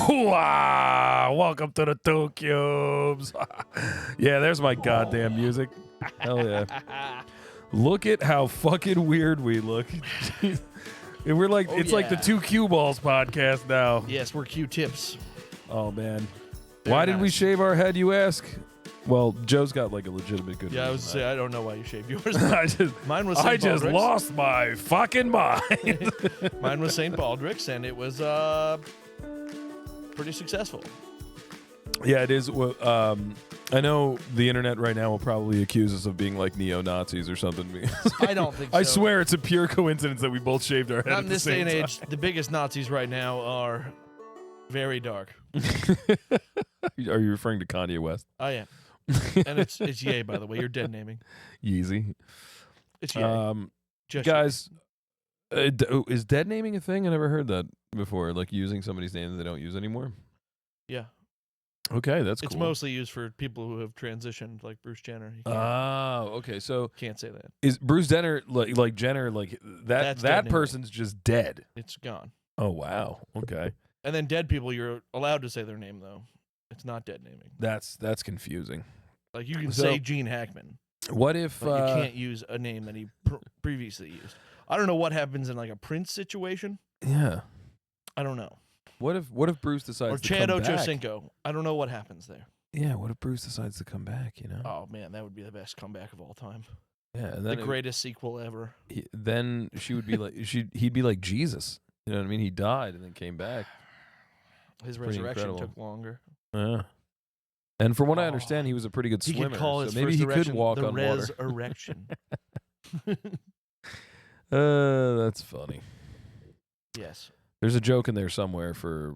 Wow, welcome to the Two Cubes. Yeah, there's my goddamn music. Hell yeah. Look at how fucking weird we look. And we're like, it's like the Two Cue Balls podcast now. Yes, we're Q-tips. Oh, man. Very Why did we nice. shave our head, you ask? Well, Joe's got like a legitimate good Yeah, I reason. was say I don't know why you shaved yours. I just, Mine was I St. just Baldrick's. lost my fucking mind. Mine was St. Baldrick's, and it was pretty successful. Yeah, it is. I know the internet right now will probably accuse us of being like neo-Nazis or something. I don't think so. I swear it's a pure coincidence that we both shaved our head Not at in the this day same and time. age. The biggest Nazis right now are very dark. Are you referring to Kanye West? I am. And it's Ye, by the way. You're dead naming. Yeezy. It's Ye. Just Guys, is dead naming a thing? I never heard that before. Like using somebody's name that they don't use anymore. yeah. Okay, that's It's cool. mostly used for people who have transitioned, like Bruce Jenner. You Okay. So can't say that. is Bruce Jenner like Jenner like That's that dead naming. person's just dead? It's gone. Oh wow. Okay. And then dead people, you're allowed to say their name, though. It's not dead naming. That's confusing. Like, you can So- say Gene Hackman, What if but you can't use a name that he previously used. I don't know what happens in, like, a Prince situation. Yeah. I don't know. What if Bruce decides Or to Chad come back? Ochocinco. I don't know what happens there. Yeah, what if Bruce decides to come back, you know? Oh, man, that would be the best comeback of all time. Yeah, and The then greatest sequel ever. then she would be like he'd be like Jesus. You know what I mean? He died and then came back. His Pretty resurrection incredible. took longer. Yeah. And from what I Oh. understand, he was a pretty good He swimmer. could call his so maybe first he could erection walk the on water. resurrection. That's funny. Yes. There's a joke in there somewhere for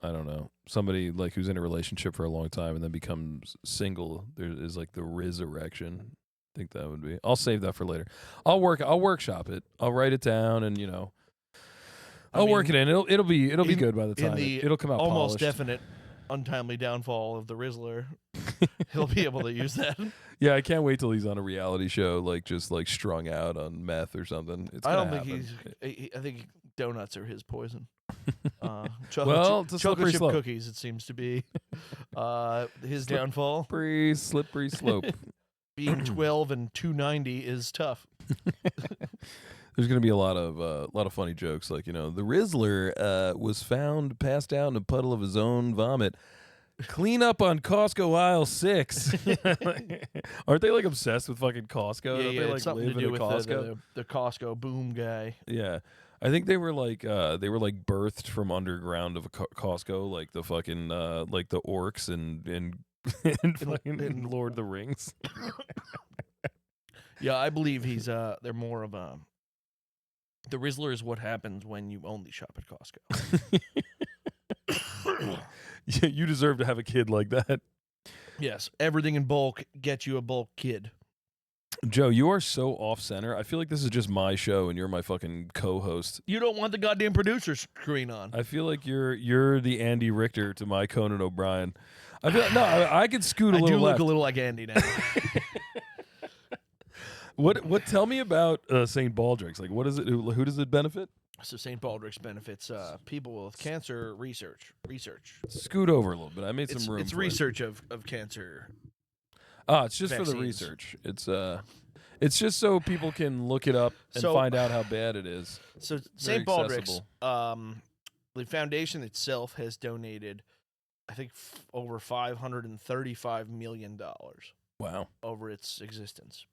I don't know, somebody like who's in a relationship for a long time and then becomes single. There is like the resurrection. I think that would be. I'll save that for later. I'll workshop it. I'll write it down and I'll work it in. It'll be good by the time it'll come out Almost polished. definite untimely downfall of the Rizzler. He'll be able to use that. Yeah, I can't wait till he's on a reality show, like just like strung out on meth or something. It's I gonna don't think happen. I think donuts are his poison. Well, it's a slippery chocolate chip slope. cookies, it seems to be his downfall. Slippery slope. Being 12 and 290 is tough. There's gonna be a lot of funny jokes, like the Rizzler was found passed out in a puddle of his own vomit. Clean up on Costco aisle 6. Aren't they like obsessed with fucking Costco? Don't they it's like something live to do in a with Costco? the Costco boom guy. Yeah, I think they were like birthed from underground of a Costco, like the fucking like the orcs and fucking in Lord of the Rings. Yeah, I believe he's they're more of a the Rizzler is what happens when you only shop at Costco. Yeah, you deserve to have a kid like that. Yes, everything in bulk gets you a bulk kid. Joe, you are so off center. I feel like this is just my show and you're my fucking co-host. You don't want the goddamn producer screen on. I feel like you're the Andy Richter to my Conan O'Brien. I feel I could scoot a I little do left. look a little like Andy now. What tell me about St. Baldrick's? Like what is it who does it benefit? So St. Baldrick's benefits people with cancer research. Scoot over a little bit. I made some room. It's for research of cancer. It's just for the vaccines. research. It's just so people can look it up and So- find out how bad it is. So Very St. Baldrick's, accessible. the foundation itself has donated, I think, over $535 million Wow. over its existence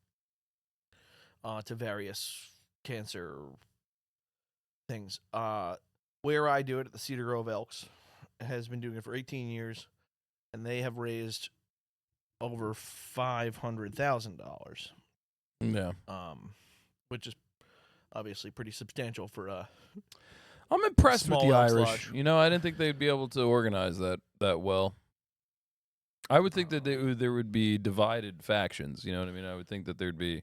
to various cancer things. Where I do it at the Cedar Grove Elks has been doing it for 18 years, and they have raised over $500,000, Yeah. which is obviously pretty substantial for I'm impressed with Small the Elks Irish. Lodge. I didn't think they'd be able to organize that well. I would think that there would be divided factions. You know what I mean? I would think that there'd be,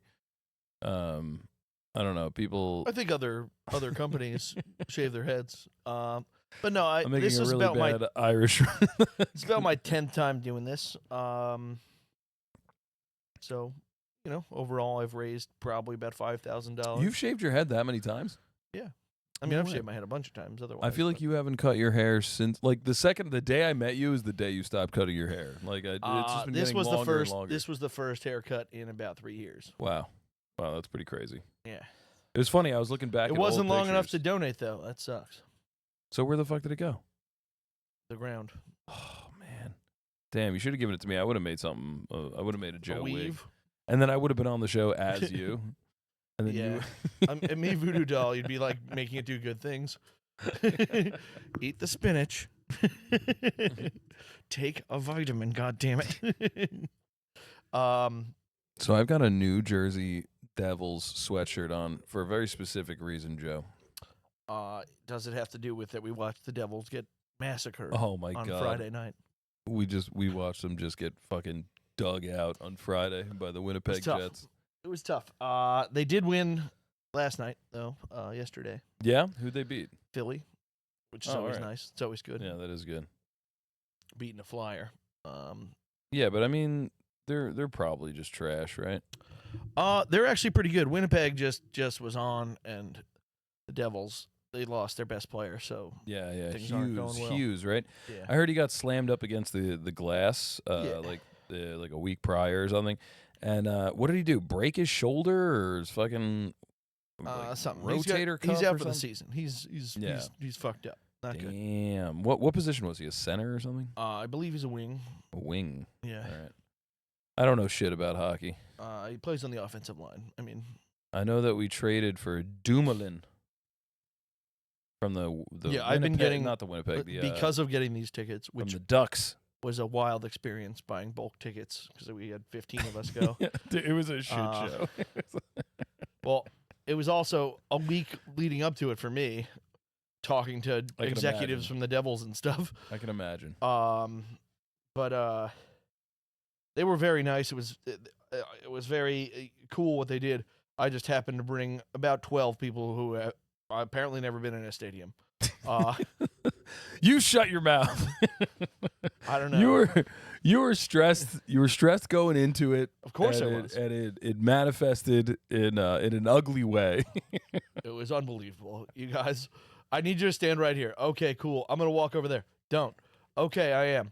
I don't know, people. I think other companies shave their heads. But no, I'm making this a is really about my bad Irish. it's about my 10th time doing this. So, overall I've raised probably about $5,000. You've shaved your head that many times? Yeah. I mean, No I've way. shaved my head a bunch of times. Otherwise, I feel like but- you haven't cut your hair since like the day I met you is the day you stopped cutting your hair. Like it's just been this getting was longer the first. and longer. This was the first haircut in about 3 years. Wow, that's pretty crazy. Yeah, It was funny. I was looking back. it at wasn't old long enough to pictures. donate though. That sucks. So where the fuck did it go? The ground. Oh man, damn! You should have given it to me. I would have made something. I would have made a Joe A wig, weave. and then I would have been on the show as you. And then Yeah. And me, Voodoo Doll, you'd be like making it do good things. Eat the spinach. Take a vitamin. God damn it. So I've got a New Jersey Devils sweatshirt on for a very specific reason, Joe. Does it have to do with that we watched the Devils get massacred Oh my on god! Friday night? We watched them just get fucking dug out on Friday by the Winnipeg tough. Jets. It was tough. They did win last night though. Yesterday, Yeah, who'd they beat? Philly, which is Oh, always alright. nice. It's always good. Yeah, that is good. Beating a Flyer. Yeah, but I mean, they're probably just trash, right? They're actually pretty good. Winnipeg just was on, and the Devils, they lost their best player. So Yeah. Things aren't going well. Hughes, right? yeah, I heard he got slammed up against the glass, Yeah. like a week prior or something. And what did he do? Break his shoulder or his fucking something. rotator cuff? He's out or for the something? season. He's Yeah. he's fucked up. Not good. Damn. What position was he? A center or something? I believe he's a wing. A wing. Yeah. All right. I don't know shit about hockey. He plays on the offensive line. I mean, I know that we traded for Dumoulin from the Yeah, I've been Winnipeg- getting- not the Winnipeg, the because of getting these tickets, from which the Ducks. was a wild experience buying bulk tickets because we had 15 of us go. Dude, it was a shit Uh, show. Well, it was also a week leading up to it for me, talking to I can executives imagine. from the Devils and stuff. I can imagine. But they were very nice. It was very cool what they did. I just happened to bring about 12 people who have apparently never been in a stadium. You shut your mouth. I don't know. You were stressed. You were stressed going into it. Of course and I was. And it manifested in an ugly way. It was unbelievable. You guys, I need you to stand right here. Okay, cool. I'm gonna walk over there. Don't. Okay, I am.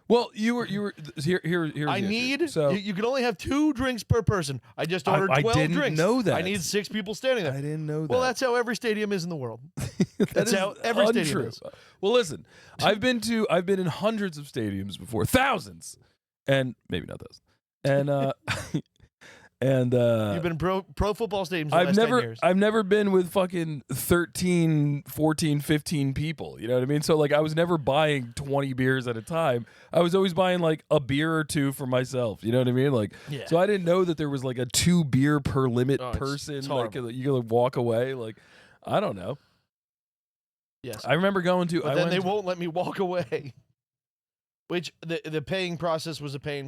Well, you were here's I the issue. need. So You can only have 2 drinks per person. I just ordered I 12 didn't drinks. know that. I need 6 people standing there. I didn't know that. Well, that's how every stadium is in the world. That That's is how every stadium untrue. is. Well, listen, I've been in hundreds of stadiums before, thousands, and maybe not those, and You've been in pro football stadiums the last 10 years. I've never been with fucking 13, 14, 15 people. You know what I mean? So like I was never buying 20 beers at a time. I was always buying like a beer or two for myself. You know what I mean? Like Yeah. so I didn't know that there was like a 2 beer per limit Oh, it's person. Like horrible. you gotta walk away. Like I don't know. Yes. I remember going to But then they won't let me walk away. Which the paying process was a pain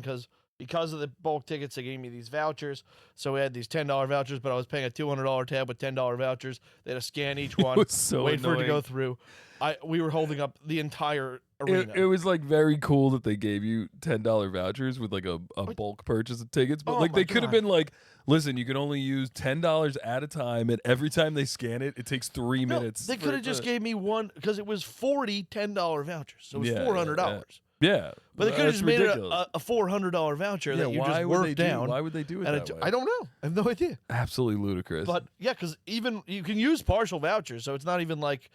because of the bulk tickets, they gave me these vouchers. So we had these $10 vouchers, but I was paying a $200 tab with $10 vouchers. They had to scan each one, was so wait for it to go annoying. through. We were holding up the entire arena. It was like very cool that they gave you $10 vouchers with like a bulk purchase of tickets, but Oh like my they could have God. been like, listen, you can only use $10 at a time, and every time they scan it, it takes 3 No, minutes. they for could it have just to- gave me one because it was 40 $10 vouchers. So it was Yeah, $400. yeah, But they could have that's just made ridiculous. it a $400 voucher Yeah, that you why just would worked they down. Why would they do it and that way? I don't know. I have no idea. Absolutely ludicrous. But yeah, because even you can use partial vouchers, so it's not even like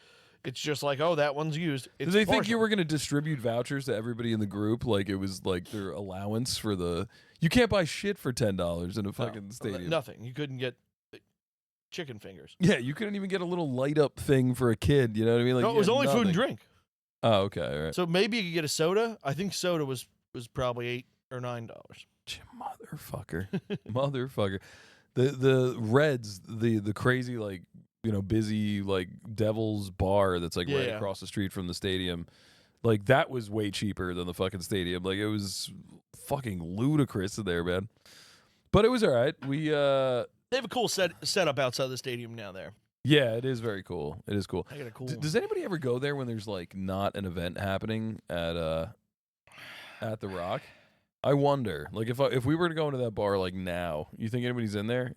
it's just like, oh, that one's used. It's did they think you partial. were going to distribute vouchers to everybody in the group? Like it was like their allowance for the. You can't buy shit for $10 in a fucking stadium. Nothing. You couldn't get chicken fingers. Yeah, you couldn't even get a little light up thing for a kid. You know what I mean? Like No, it you was had only food and nothing. drink. Oh, okay, all right. So maybe you could get a soda. I think soda was probably $8 or $9. Motherfucker, motherfucker. The Reds, the crazy like busy like Devils bar that's like right Yeah. across the street from the stadium. Like that was way cheaper than the fucking stadium. Like it was fucking ludicrous in there, man. But it was all right. We They have a cool setup outside the stadium now. There, yeah, it is very cool. It is cool. I got a cool. Does anybody ever go there when there's like not an event happening at the Rock? I wonder. Like if we were to go into that bar like now, you think anybody's in there?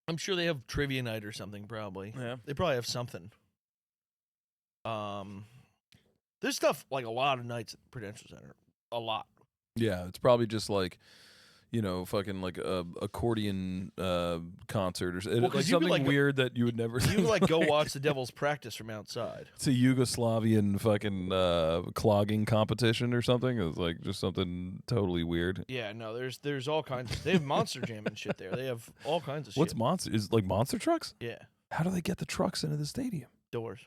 I'm sure they have trivia night or something. Probably. Yeah. They probably have something. There's stuff like a lot of nights at the Prudential Center. A lot. Yeah, it's probably just like, fucking like a accordion concert or Well, 'cause like you could, something like, weird that you would never. You can like go watch the Devils practice from outside. It's a Yugoslavian fucking clogging competition or something. It's like just something totally weird. Yeah, no, there's all kinds. They have Monster Jam and shit there. They have all kinds of What's shit. monster? Is it like monster trucks? Yeah, How do they get the trucks into the stadium? doors.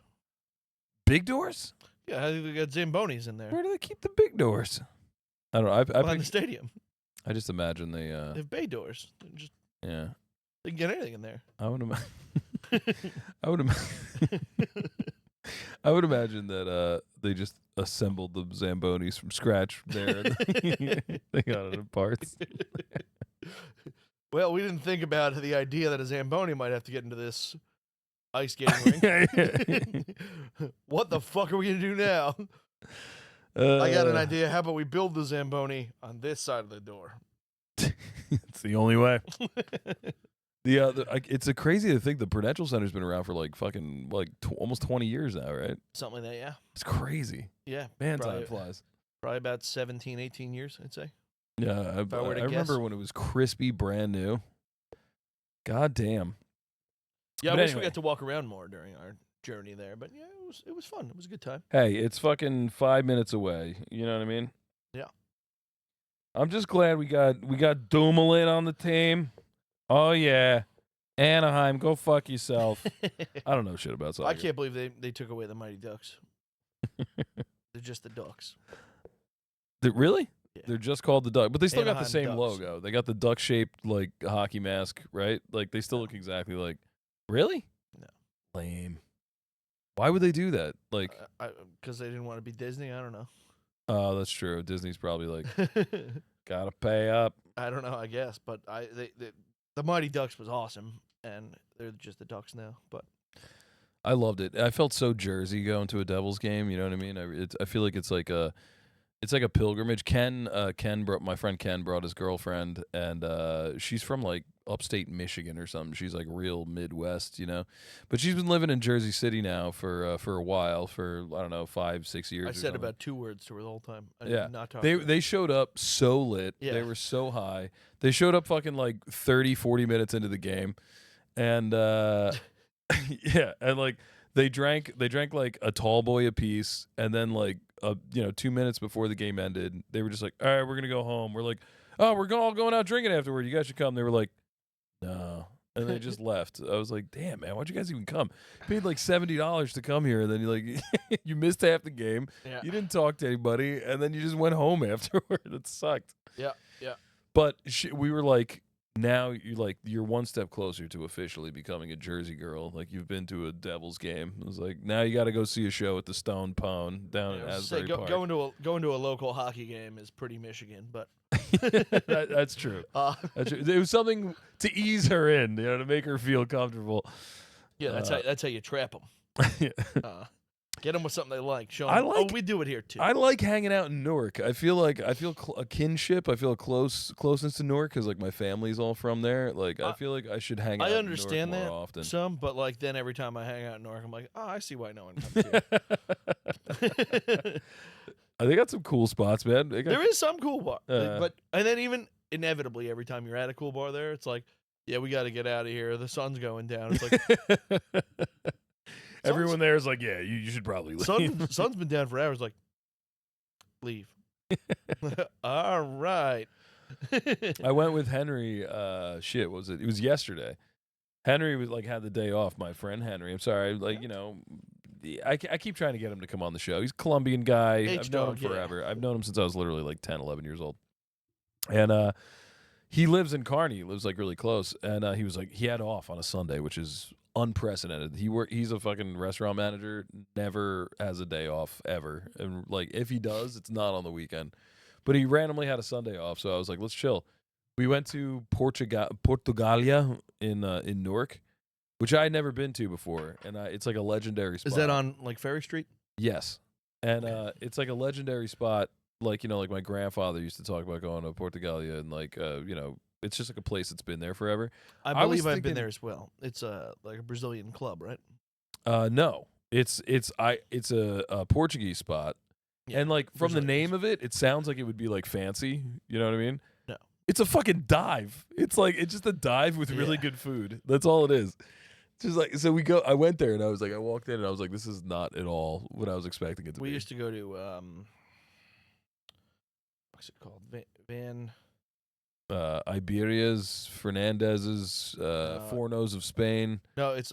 Big doors? Yeah, I think they got Zambonis in there. Where do they keep the big doors? I don't know. Behind the stadium. I just imagine they. They have bay doors. Yeah. They can get anything in there. I would imagine. I would imagine. I would imagine that they just assembled the Zambonis from scratch there. They got it in parts. Well, we didn't think about the idea that a Zamboni might have to get into this ice skating rink. What the fuck are we gonna do now? I got an idea. How about we build the Zamboni on this side of the door? It's the only way. It's a crazy to think the Prudential Center's been around for like fucking almost 20 years now, right? Something like that, yeah. It's crazy. Yeah. Man, probably, time flies. Probably about 17, 18 years, I'd say. Yeah, I remember when it was crispy, brand new. God damn. Yeah, But I wish anyway. we got to walk around more during our journey there, but yeah, it was fun. It was a good time. Hey, it's fucking 5 minutes away. You know what I mean? Yeah. I'm just glad we got Dumoulin on the team. Oh yeah, Anaheim, go fuck yourself. I don't know shit about soccer. I can't believe they took away the Mighty Ducks. They're just the Ducks. Really? Yeah. They're just called the Duck, but they still got Anaheim the same Ducks. logo. They got the duck-shaped like hockey mask, right? Like they still look exactly like. Really? No. Lame. Why would they do that? Like, Because they didn't want to be Disney. I don't know. oh, that's true. Disney's probably like, gotta pay up. I don't know. I guess, but the Mighty Ducks was awesome, and they're just the Ducks now. But I loved it. I felt so Jersey going to a Devils game. You know what I mean? I feel like it's like a pilgrimage. My friend Ken brought his girlfriend, and she's from like upstate Michigan or something. She's like real Midwest, but she's been living in Jersey City now for a while, for I don't know 5-6 years. I said about 2 words to her the whole time. I Yeah. did not talk to her. They showed up so lit. Yeah. They were so high. They showed up fucking like 30-40 minutes into the game, and yeah, and like they drank like a tall boy apiece, and then like 2 minutes before the game ended, they were just like, all right, we're gonna go home. We're like, oh, we're all going out drinking afterward. You guys should come. They were like, no. And they just left. I was like, damn, man, why'd you guys even come? Paid like $70 to come here, and then you missed half the game. Yeah. You didn't talk to anybody, and then you just went home afterward. It sucked. Yeah. But we were like, now you're one step closer to officially becoming a Jersey girl. Like you've been to a Devils game. It was like, now you got to go see a show at the Stone Pone down in Asbury Park. Going to a local hockey game is pretty Michigan, but that's true. That's true. It was something to ease her in, to make her feel comfortable. Yeah, that's how you trap them. Get them with something they like. Show them, we do it here too. I like hanging out in Newark. I feel a kinship. I feel a closeness to Newark because like my family's all from there. Like I feel like I should hang out. I understand in Newark that more often. some, but like then every time I hang out in Newark, I'm like, oh, I see why no one comes here. They got some cool spots, man. There is some cool bar, Uh. and then even inevitably every time you're at a cool bar there, it's like, yeah, we got to get out of here. The sun's going down. It's like. Everyone there is like, yeah, you should probably leave. Sun's been down for hours. Like, leave. All right. I went with Henry. Shit, was it? It was yesterday. Henry was like had the day off. My friend Henry. I'm sorry. Like I keep trying to get him to come on the show. He's a Colombian guy. I've known him forever. Yeah. I've known him since I was literally like 10, 11 years old. And he lives in Kearney. He lives like really close. And he was like, he had off on a Sunday, which is unprecedented. He's a fucking restaurant manager, never has a day off ever, and like if he does, it's not on the weekend. But he randomly had a Sunday off, so I was like, let's chill. We went to Portugalia in Newark, which I had never been to before, and it's like a legendary spot. Is that on like Ferry Street? Yes, and it's like a legendary spot. Like like my grandfather used to talk about going to Portugalia, and like it's just like a place that's been there forever. I believe I've been there as well. It's like a Brazilian club, right? No, It's a Portuguese spot, Yeah, and like from the Brazilians. name of it sounds like it would be like fancy. You know what I mean? No. It's a fucking dive. It's just a dive with really Yeah. good food. That's all it is. It's just like, so I went there and I walked in and I was like, this is not at all what I was expecting it to We be. used to go to what's it called? Van. Iberia's, Fernandez's, Fornos of Spain, No, it's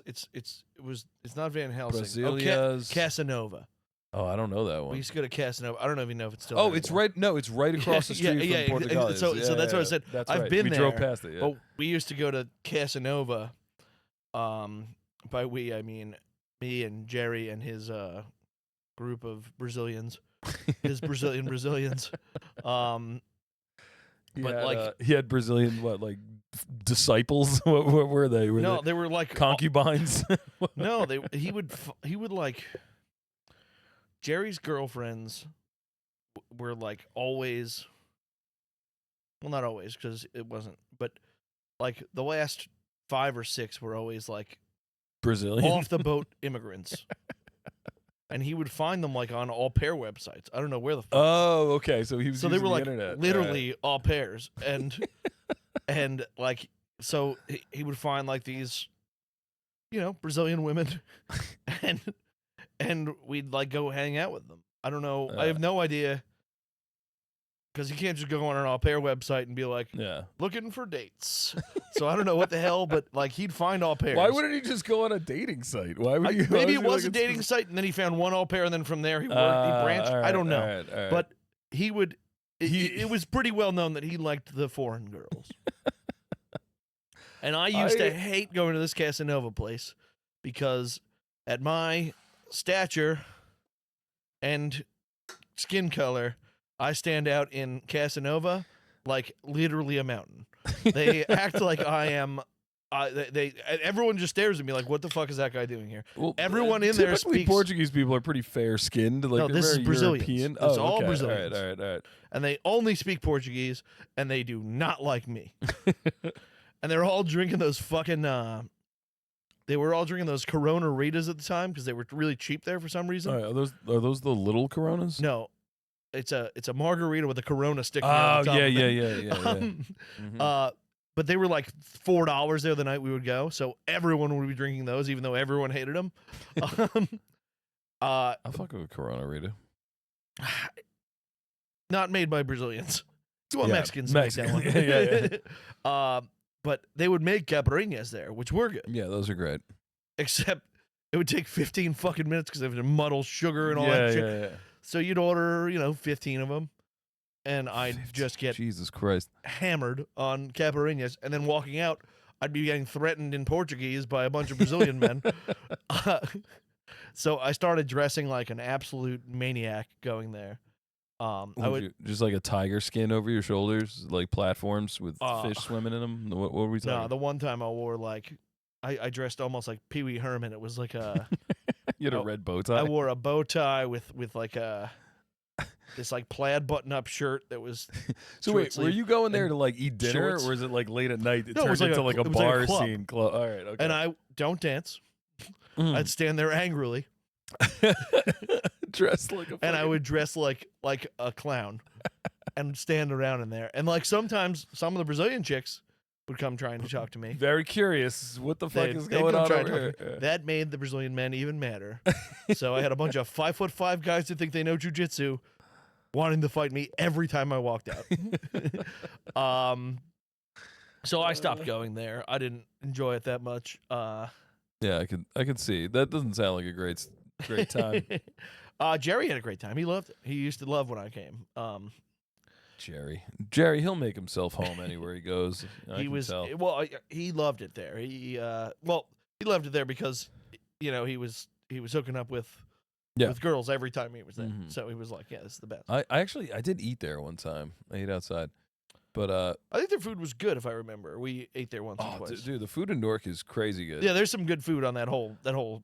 not Van Helsing. Brasilia's. Casanova. Oh, I don't know that We one. used to go to Casanova. I don't know if you know if it's still. Oh, there it's anymore. right. No, it's right across the street Yeah, from Portugal. so that's what I said. That's I've right. been we drove there, past it. Yeah. But we used to go to Casanova. By we I mean me and Jerry and his group of Brazilians, his Brazilians. He but had, like he had Brazilian disciples. what were they? Were no, they they were like concubines? No, he would like Jerry's girlfriends were like always, well, not always because it wasn't, but like the last 5 or 6 were always like Brazilian off the boat immigrants, and he would find them like on au pair websites. I don't know where the fuck. Oh, okay. So he was. So they using were the like internet. literally au pairs, and and like so he would find like these, Brazilian women, and we'd like go hang out with them. I don't know. I have no idea. Because you can't just go on an au pair website and be like, Yeah. looking for dates. So I don't know what the hell, but like he'd find au pairs. Why wouldn't he just go on a dating site? Why would he? Maybe it was a dating site, and then he found one au pair, and then from there he branched. I don't know. All right. But he would. It was pretty well known that he liked the foreign girls. And I used to hate going to this Casanova place because at my stature and skin color, I stand out in Casanova like literally a mountain. They act like I am. Everyone just stares at me like, "What the fuck is that guy doing here?" Well, everyone in there typically speaks. Portuguese people are pretty fair skinned. Like No, they're this is very Brazilians. European. It's all okay. Brazilians. All right. And they only speak Portuguese, and they do not like me. And they're all drinking those fucking. They were all drinking those Corona Ritas at the time because they were really cheap there for some reason. All right, are those the little Coronas? No, it's a margarita with a Corona sticking out the top. Yeah. Mm-hmm. But they were like $4 there the night we would go, so everyone would be drinking those, even though everyone hated them. I'll fuck with Corona Rita. Not made by Brazilians. It's what Yeah, Mexicans make that one. Yeah. But they would make caipirinhas there, which were good. Yeah, those are great. Except it would take 15 fucking minutes because they would muddle sugar and all that shit. Yeah. So you'd order, 15 of them, and I'd just get Jesus Christ. hammered on caipirinhas, and then walking out, I'd be getting threatened in Portuguese by a bunch of Brazilian men. So I started dressing like an absolute maniac going there. I would just like a tiger skin over your shoulders, like platforms with fish swimming in them. What were we talking? no. The one time I wore like I dressed almost like Pee Wee Herman. It was like a You had a red bow tie. I wore a bow tie with like a this like plaid button up shirt that was. So short wait, were sleeve you going there and to like eat dinner, shorts. or is it like late at night? It No, it turned was like into a- like a it was like a bar club. scene. All right, okay. And I don't dance. Mm. I'd stand there angrily, dressed like a. and I fucking- would dress like a clown, and stand around in there. And like sometimes some of the Brazilian chicks would come trying to talk to me. Very curious. What the fuck They'd- is they'd going come on try over to here? talk to me. That made the Brazilian men even madder. So I had a bunch of 5'5" guys who think they know jujitsu, wanting to fight me every time I walked out. So I stopped going there. I didn't enjoy it that much. Yeah, I could see. That doesn't sound like a great time. Jerry had a great time. He loved it. He used to love when I came. Jerry, he'll make himself home anywhere he goes. I can tell. He loved it there. He loved it there because he was hooking up with girls every time he was there. Mhm. So he was like, yeah, this is the best. I did eat there one time. I ate outside, but I think their food was good if I remember. We ate there once or twice. dude, the food in Newark is crazy good. Yeah, there's some good food on that whole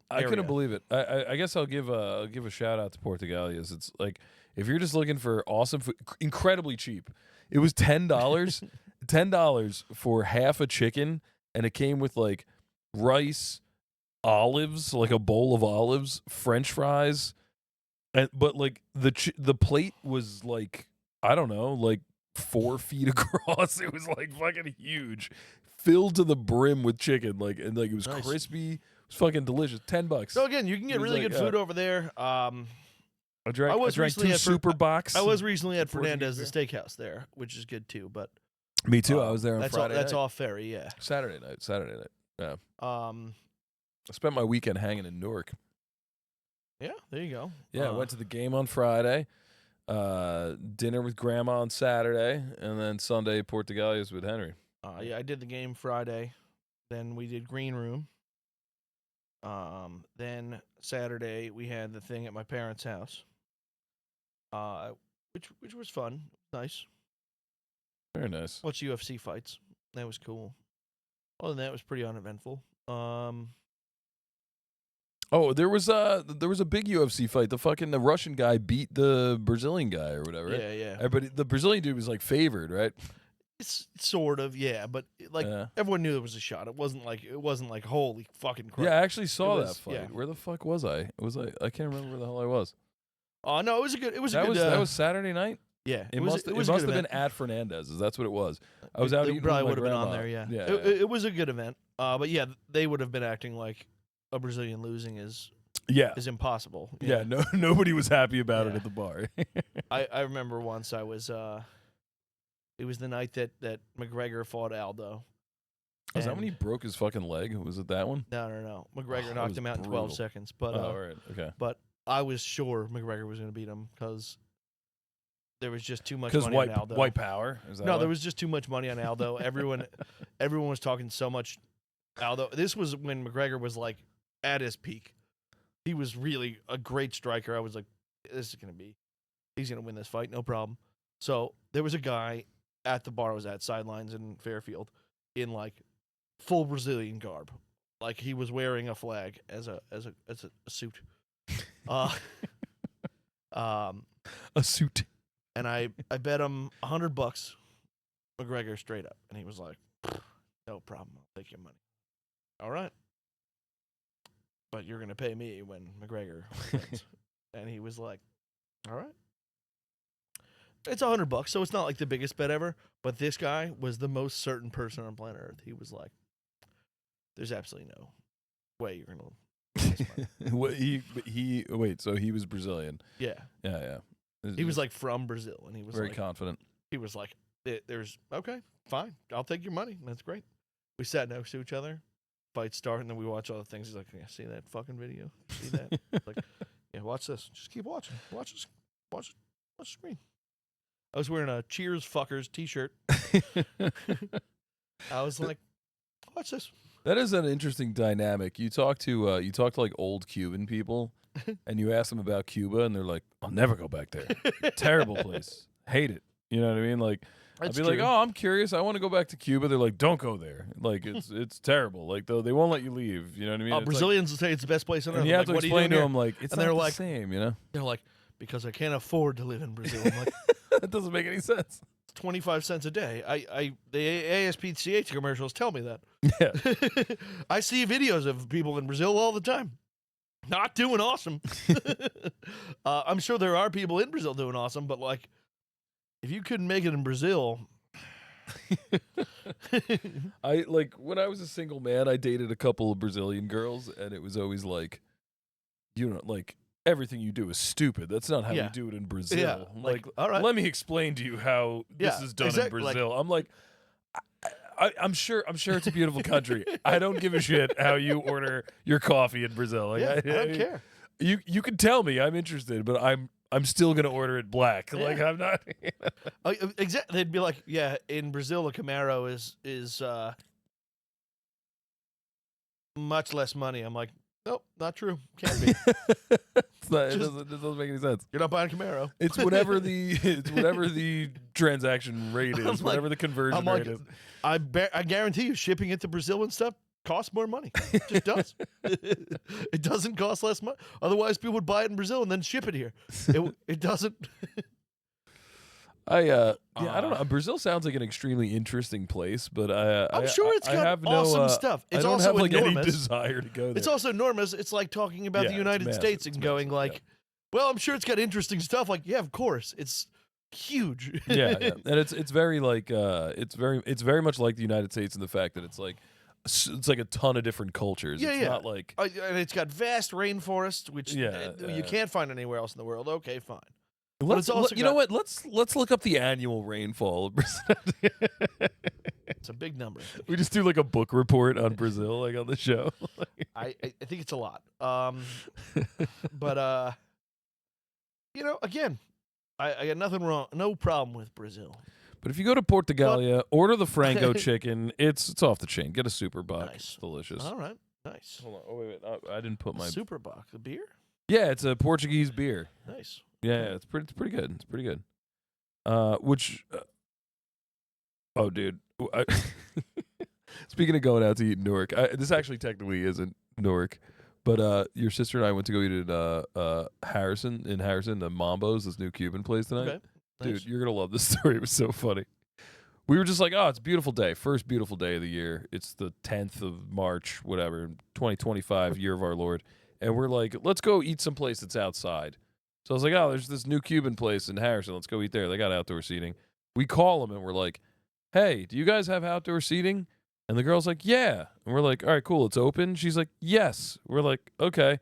I area. couldn't believe it. I guess I'll give a shout out to Portugalia's. It's like if you're just looking for awesome food, incredibly cheap. It was $10, $10 for half a chicken, and it came with like rice, olives, like a bowl of olives, French fries, but like the plate was like, I don't know, like 4 feet across. It was like fucking huge, filled to the brim with chicken, like, and like it was Nice. crispy. It was fucking delicious. $10. So again, you can get It was really like, good food over there. I drank recently 2 at super box. I was recently at Portuguese Fernandez, the steakhouse there, which is good too. But Me too. I was there on that's Friday. that's night. off ferry, yeah. Saturday night. Yeah. I Um, spent my weekend hanging in Newark. yeah, there you go. Yeah, I went to the game on Friday, dinner with Grandma on Saturday, and then Sunday Portugalias with Henry. Yeah, I did the game Friday. Then we did green room. Then Saturday we had the thing at my parents' house. Which was fun, nice. Very nice. Watch UFC fights. That was cool. Other than that, it was pretty uneventful. Oh, there was a big UFC fight. The Russian guy beat the Brazilian guy or whatever. Right? Yeah. Everybody, the Brazilian dude was like favored, right? It's sort of, yeah, but everyone knew there was a shot. It wasn't like holy fucking crap. Yeah, I actually saw It that was- fight. yeah. Where the fuck was I? I can't remember where the hell I was. Oh no, it was a good. That was Saturday night. yeah. It was must a have been event. at Fernandez's. That's what it was. I was out They eating. probably with would my have been on grandma. there. Yeah. Yeah. It was a good event. But yeah, they would have been acting like a Brazilian losing is impossible. Yeah. No, nobody was happy about it Yeah. at the bar. I remember once I was it was the night that McGregor fought Aldo. Was that And- when he broke his fucking leg? Was it that one? No. McGregor that knocked was him out in brutal. 12 seconds. But Oh, all right. Okay. but I was sure McGregor was going to beat him because there was just too much Because money on Aldo. white power. Is that No, why? there was just too much money on Aldo. Everyone was talking so much Aldo. This was when McGregor was like at his peak. He was really a great striker. I was like, he's gonna win this fight, no problem. So there was a guy at the bar I was at, sidelines in Fairfield, in like full Brazilian garb. Like he was wearing a flag as a suit. a suit. And I bet him $100 McGregor straight up. And he was like, no problem. I'll take your money. All right. But you're going to pay me when McGregor wins. And he was like, all right. It's $100, so it's not like the biggest bet ever. But this guy was the most certain person on planet Earth. He was like, there's absolutely no way you're going to Wait, so he was Brazilian. Yeah. Yeah. He was like from Brazil. And he was very like, confident. he was like, there's, okay, fine. I'll take your money. That's great. We sat next to each other. Fight start, and then we watch all the things. He's like, yeah, see that fucking video? See that? Like, yeah, watch this. Just keep watching. Watch this. Watch the screen. I was wearing a Cheers Fuckers t-shirt. I was like, watch this. That is an interesting dynamic. You talk to like old Cuban people, and you ask them about Cuba, and they're like, "I'll never go back there. Terrible place. Hate it." You know what I mean? Like, That's I'd be like, true. "Oh, I'm curious. I want to go back to Cuba." They're like, "Don't go there. Like, it's terrible. Like, they won't let you leave." You know what I mean? It's like- Brazilians say it's the best place on earth. and you I'm have like, to what are you explain to doing them like it's And not they're the like- same. You know, here? They're like, because I can't afford to live in Brazil. I'm like, that doesn't make any sense. 25 cents a day. The ASPCH commercials tell me that. Yeah. I see videos of people in Brazil all the time. Not doing awesome. I'm sure there are people in Brazil doing awesome, but like, if you couldn't make it in Brazil, I like when I was a single man, I dated a couple of Brazilian girls, and it was always like, you know, like everything you do is stupid. That's not how Yeah. you do it in Brazil. yeah, like, all right. let me explain to you how this Yeah, is done exactly, in like- Brazil. I'm like, I'm sure it's a beautiful country. I don't give a shit how you order your coffee in Brazil. Like, Yeah, I don't care. You can tell me I'm interested, but I'm still gonna order it black. Like Yeah. I'm not. Exactly. They'd be like, yeah, in Brazil, a Camaro is much less money. I'm like, nope, not true. Can't be. It's not, Just- it doesn't make any sense. You're not buying a Camaro. It's whatever the transaction rate I'm is, like- whatever the conversion I'm like, rate is. I guarantee you, shipping it to Brazil and stuff costs more money. It just does. It doesn't cost less money. Otherwise, people would buy it in Brazil and then ship it here. It doesn't. I don't know. Brazil sounds like an extremely interesting place, but I'm sure it's I got have awesome no, stuff. I It's don't also have like any enormous. desire to go there. It's also enormous. It's like talking about Yeah, the it's United massive. States It's and going massive, like, well, I'm sure it's got interesting stuff. Like, yeah, of course, it's huge. yeah, and it's very like it's very much like the United States in the fact that it's like a ton of different cultures. Yeah, it's yeah. not like And it's got vast rainforests, which Yeah, you can't find anywhere else in the world. Okay, fine. let's, it's also you know got- what? Let's look up the annual rainfall of Brazil. It's a big number. We just do like a book report on Brazil, like on the show. I think it's a lot. But again, I got nothing wrong, no problem with Brazil. But if you go to Portugalia, order the Franco chicken. It's off the chain. Get a super buck. Nice. It's delicious. All right, nice. Hold on. Oh wait. I didn't put my. Super Buck, the beer. Yeah, it's a Portuguese beer. Nice. Yeah, it's pretty good. It's pretty good. Oh, dude. Speaking of going out to eat in Newark, this actually technically isn't Newark, but your sister and I went to go eat at Harrison, the Mambo's, this new Cuban place tonight. Okay. Dude, Nice. you're gonna love this story. It was so funny. We were just like, oh, it's a beautiful day. First beautiful day of the year. It's the 10th of March, whatever, 2025, year of our Lord. And we're like, let's go eat someplace that's outside. So I was like, oh, there's this new Cuban place in Harrison. Let's go eat there. They got outdoor seating. We call them and we're like, hey, do you guys have outdoor seating? And the girl's like, yeah. And we're like, all right, cool. It's open. She's like, yes. We're like, okay.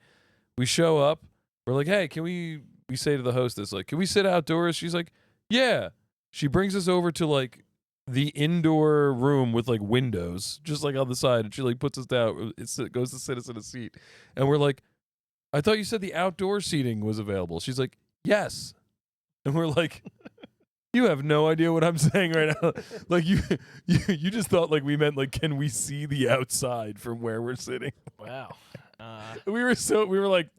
We show up. We're like, hey, we say to the hostess, like, can we sit outdoors? She's like, yeah. She brings us over to like the indoor room with like windows, just like on the side. And she like puts us down. It goes to sit us in a seat. And we're like, I thought you said the outdoor seating was available. She's like, yes. And we're like, you have no idea what I'm saying right now. Like you just thought like we meant like, can we see the outside from where we're sitting? Wow. We were like,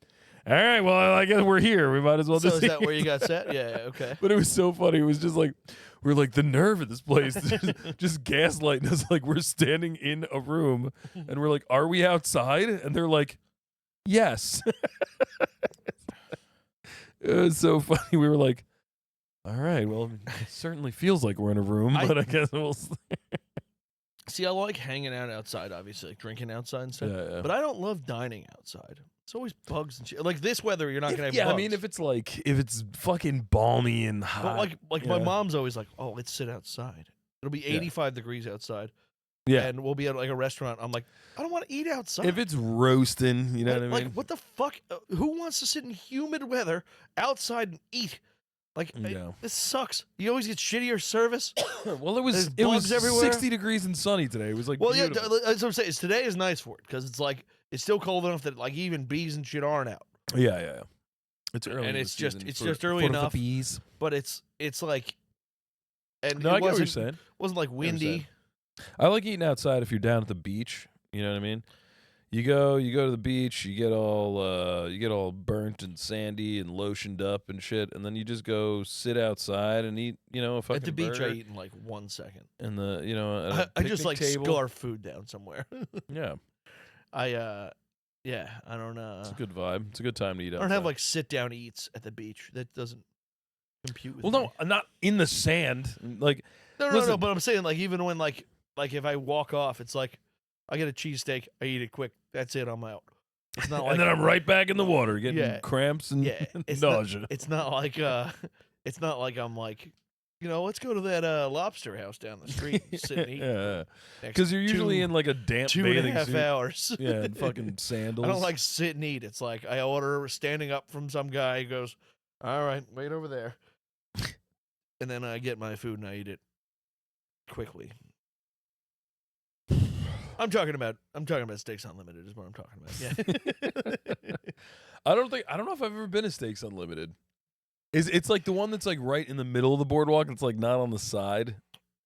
all right, well, I guess we're here. We might as well So just is that where you got set? Yeah. Okay. But it was so funny. It was just like, we're like, the nerve of this place, just gaslighting us. Like we're standing in a room and we're like, are we outside? And they're like, yes. It was so funny. We were like, all right, well, it certainly feels like we're in a room, but I guess we'll See, I like hanging out outside, obviously, like drinking outside and stuff. Yeah. But I don't love dining outside. It's always bugs and shit. Like this weather, you're not gonna have Yeah, bugs. I mean, if it's fucking balmy and hot. But like my yeah. mom's always like, oh, let's sit outside. It'll be 85 degrees outside. Yeah. And we'll be at like a restaurant. I'm like, I don't want to eat outside. If it's roasting, you know what I mean? Like, what the fuck? Who wants to sit in humid weather outside and eat? Like, No. this sucks. You always get shittier service. Well, it was bugs everywhere. 60 degrees and sunny today. It was like Well, yeah, beautiful. that's what I'm saying. Today is nice for it because it's like it's still cold enough that like even bees and shit aren't out. Yeah. It's early, And in the it's just- season it's for- just early for the enough. bees. But it's like, and No, it I get what you're wasn't saying. wasn't like windy. I like eating outside if you're down at the beach. You know what I mean? You go to the beach, you get all burnt and sandy and lotioned up and shit, and then you just go sit outside and eat, a fucking At the beach, I burger eat in like 1 second. and at a I just picnic like table. scarf food down somewhere. Yeah, I I don't it's a good vibe. It's a good time to eat I outside. don't have like sit down eats at the beach. That doesn't compute with well, me. no, not in the sand. Like, No, listen. but I'm saying like even when like if I walk off, it's like I get a cheesesteak, I eat it quick. That's it, I'm out. It's not like and then I'm right back in the water getting Yeah. cramps and yeah, it's nausea. Not, it's not like it's not like I'm like, let's go to that lobster house down the street and sit and eat. Yeah, next because you're usually two- in like a damp 2.5 bathing suit. hours. Yeah, and fucking sandals. I don't like sit and eat. It's like I order standing up from some guy who goes, all right, wait over there. And then I get my food and I eat it quickly. I'm talking about Steaks Unlimited is what I'm talking about. Yeah. I don't know if I've ever been to Steaks Unlimited. It's like the one that's like right in the middle of the boardwalk. It's like not on the side.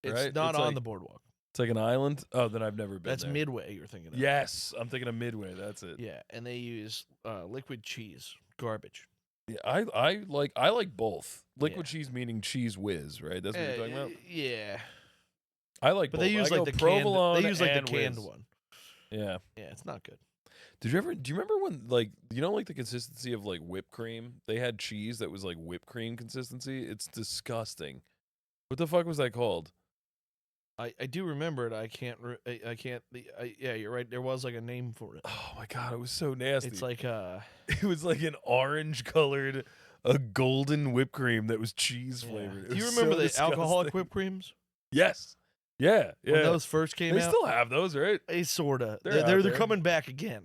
It's Right? not It's on like- the boardwalk. It's like an island. Oh, then I've never been That's there. Midway you're thinking of. Yes, I'm thinking of Midway. That's it. Yeah, and they use liquid cheese, garbage. Yeah, I like both. Liquid Yeah. cheese meaning cheese whiz, right? That's what you're talking about. Yeah. I like But both. they use I like go the provolone canned. They use like the and canned whiz. one. Yeah. Yeah, it's not good. Do you remember when like like the consistency of like whipped cream? They had cheese that was like whipped cream consistency. It's disgusting. What the fuck was that called? I do remember it. I can't. I can't. Yeah, you're right. There was like a name for it. Oh my god, it was so nasty. It's like it was like an orange colored, a golden whipped cream that was cheese flavored. It Do you was remember so the alcoholic disgusting. whipped creams? Yes. Yeah. Yeah. When those first came they out, still have those, right? they sorta. They're out They're there. coming back again,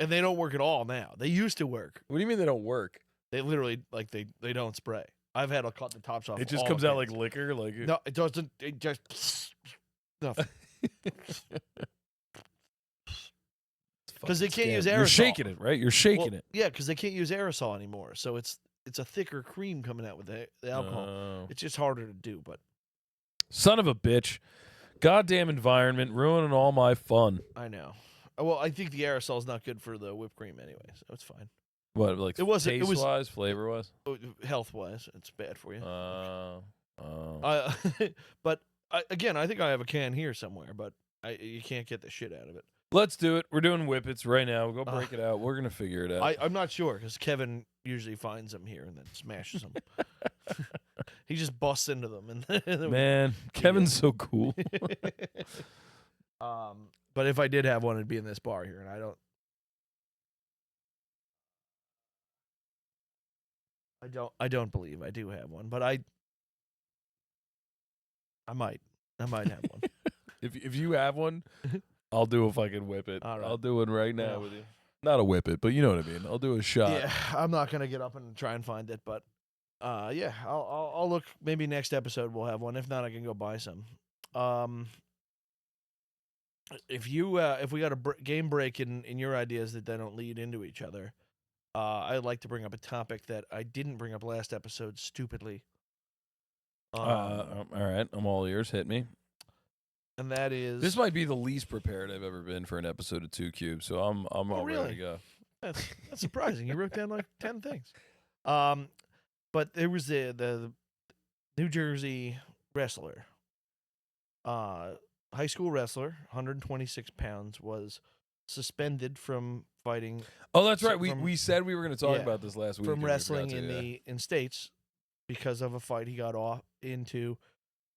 and they don't work at all now. They used to work. What do you mean they don't work? They literally like they don't spray. I've had to cut the tops off. It just all comes the out like cans. liquor, like No, it doesn't. It just nothing. Because they can't use aerosol. You're shaking it, right? You're shaking it. Yeah, because they can't use aerosol anymore. So it's a thicker cream coming out with the alcohol. Oh. It's just harder to do. But Son of a bitch. Goddamn environment ruining all my fun. I know. Well, I think the aerosol is not good for the whipped cream anyway, so it's fine. What, like It wasn't- it was- taste-wise, flavor-wise? Health wise, it's bad for you. Oh. But again, I think I have a can here somewhere, but you can't get the shit out of it. Let's do it. We're doing whippets right now. We'll go break it out. We're going to figure it out. I'm not sure because Kevin usually finds them here and then smashes them. He just busts into them and then Man, Kevin's so cool. But if I did have one, it'd be in this bar here, and I don't believe I do have one, but I might have one. If you have one, I'll do a fucking whippet. All right. I'll do one right now Yeah. with you. Not a whippet, but you know what I mean. I'll do a shot. Yeah, I'm not gonna get up and try and find it, but yeah, I'll look. Maybe next episode we'll have one. If not, I can go buy some. If we got a game break in your ideas that they don't lead into each other, I'd like to bring up a topic that I didn't bring up last episode stupidly. All right. I'm all ears. Hit me. And that is This might be the least prepared I've ever been for an episode of 2 Cube, so I'm all ready really? to go. That's surprising. You wrote down like 10 things. But there was the New Jersey wrestler, high school wrestler, 126 pounds, was suspended from fighting Oh, that's So right. from- We said we were going to talk yeah, about this last week. from and we forgot wrestling to, in states because of a fight he got off into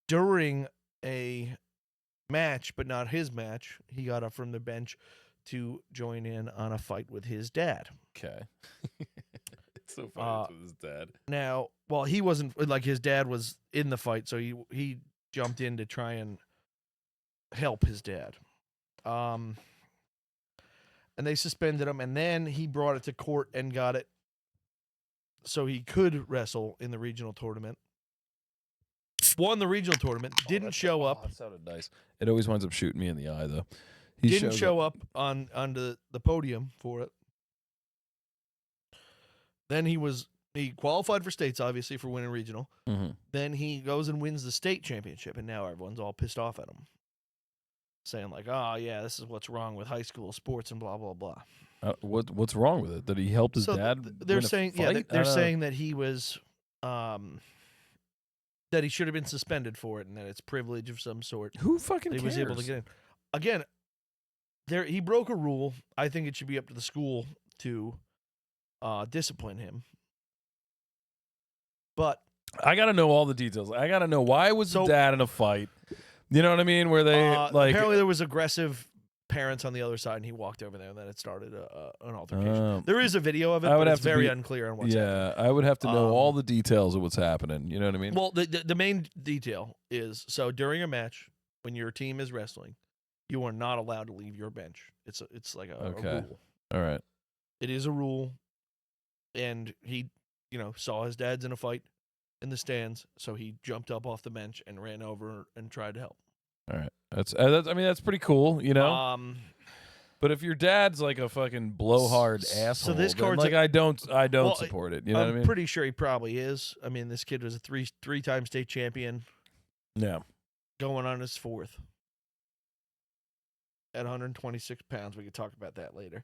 during a match, but not his match. He got up from the bench to join in on a fight with his dad. Okay. It's so funny with his dad. Now, well, he wasn't like his dad was in the fight, so he jumped in to try and help his dad. And they suspended him, and then he brought it to court and got it so he could wrestle in the regional tournament. Won the regional tournament, didn't show up. That sounded nice. It always winds up shooting me in the eye, though. He Didn't shows show up on the podium for it. Then he qualified for states, obviously, for winning regional. Mhm. Then he goes and wins the state championship, and now everyone's all pissed off at him, saying like, "Oh yeah, this is what's wrong with high school sports and blah blah blah." What's wrong with it? That he helped his So dad? they're win a saying, fight? I they're don't know. saying that he was, that he should have been suspended for it, and that it's privilege of some sort. Who fucking He cares? was able to get in. Again, he broke a rule. I think it should be up to the school to discipline him. But I got to know all the details. I got to know why was So- the dad in a fight? You know what I mean? Where they like apparently there was aggressive parents on the other side, and he walked over there, and then it started an altercation. There is a video of it, I would but have it's to very be- unclear on what's happening. yeah, I would have to know all Um, the details of what's happening. You know what I mean? Well, the main detail is, so during a match, when your team is wrestling, you are not allowed to leave your bench. It's like a Okay. rule. All right. It is a rule, and he, saw his dad's in a fight in the stands, so he jumped up off the bench and ran over and tried to help. All right. That's I mean that's pretty cool, you know. But if your dad's like a fucking blowhard asshole, this then, card's like I don't support it. You know what I I'm mean? pretty sure he probably is. I mean, this kid was a three-time state champion, Yeah. going on his fourth. At 126 pounds, we could talk about that later.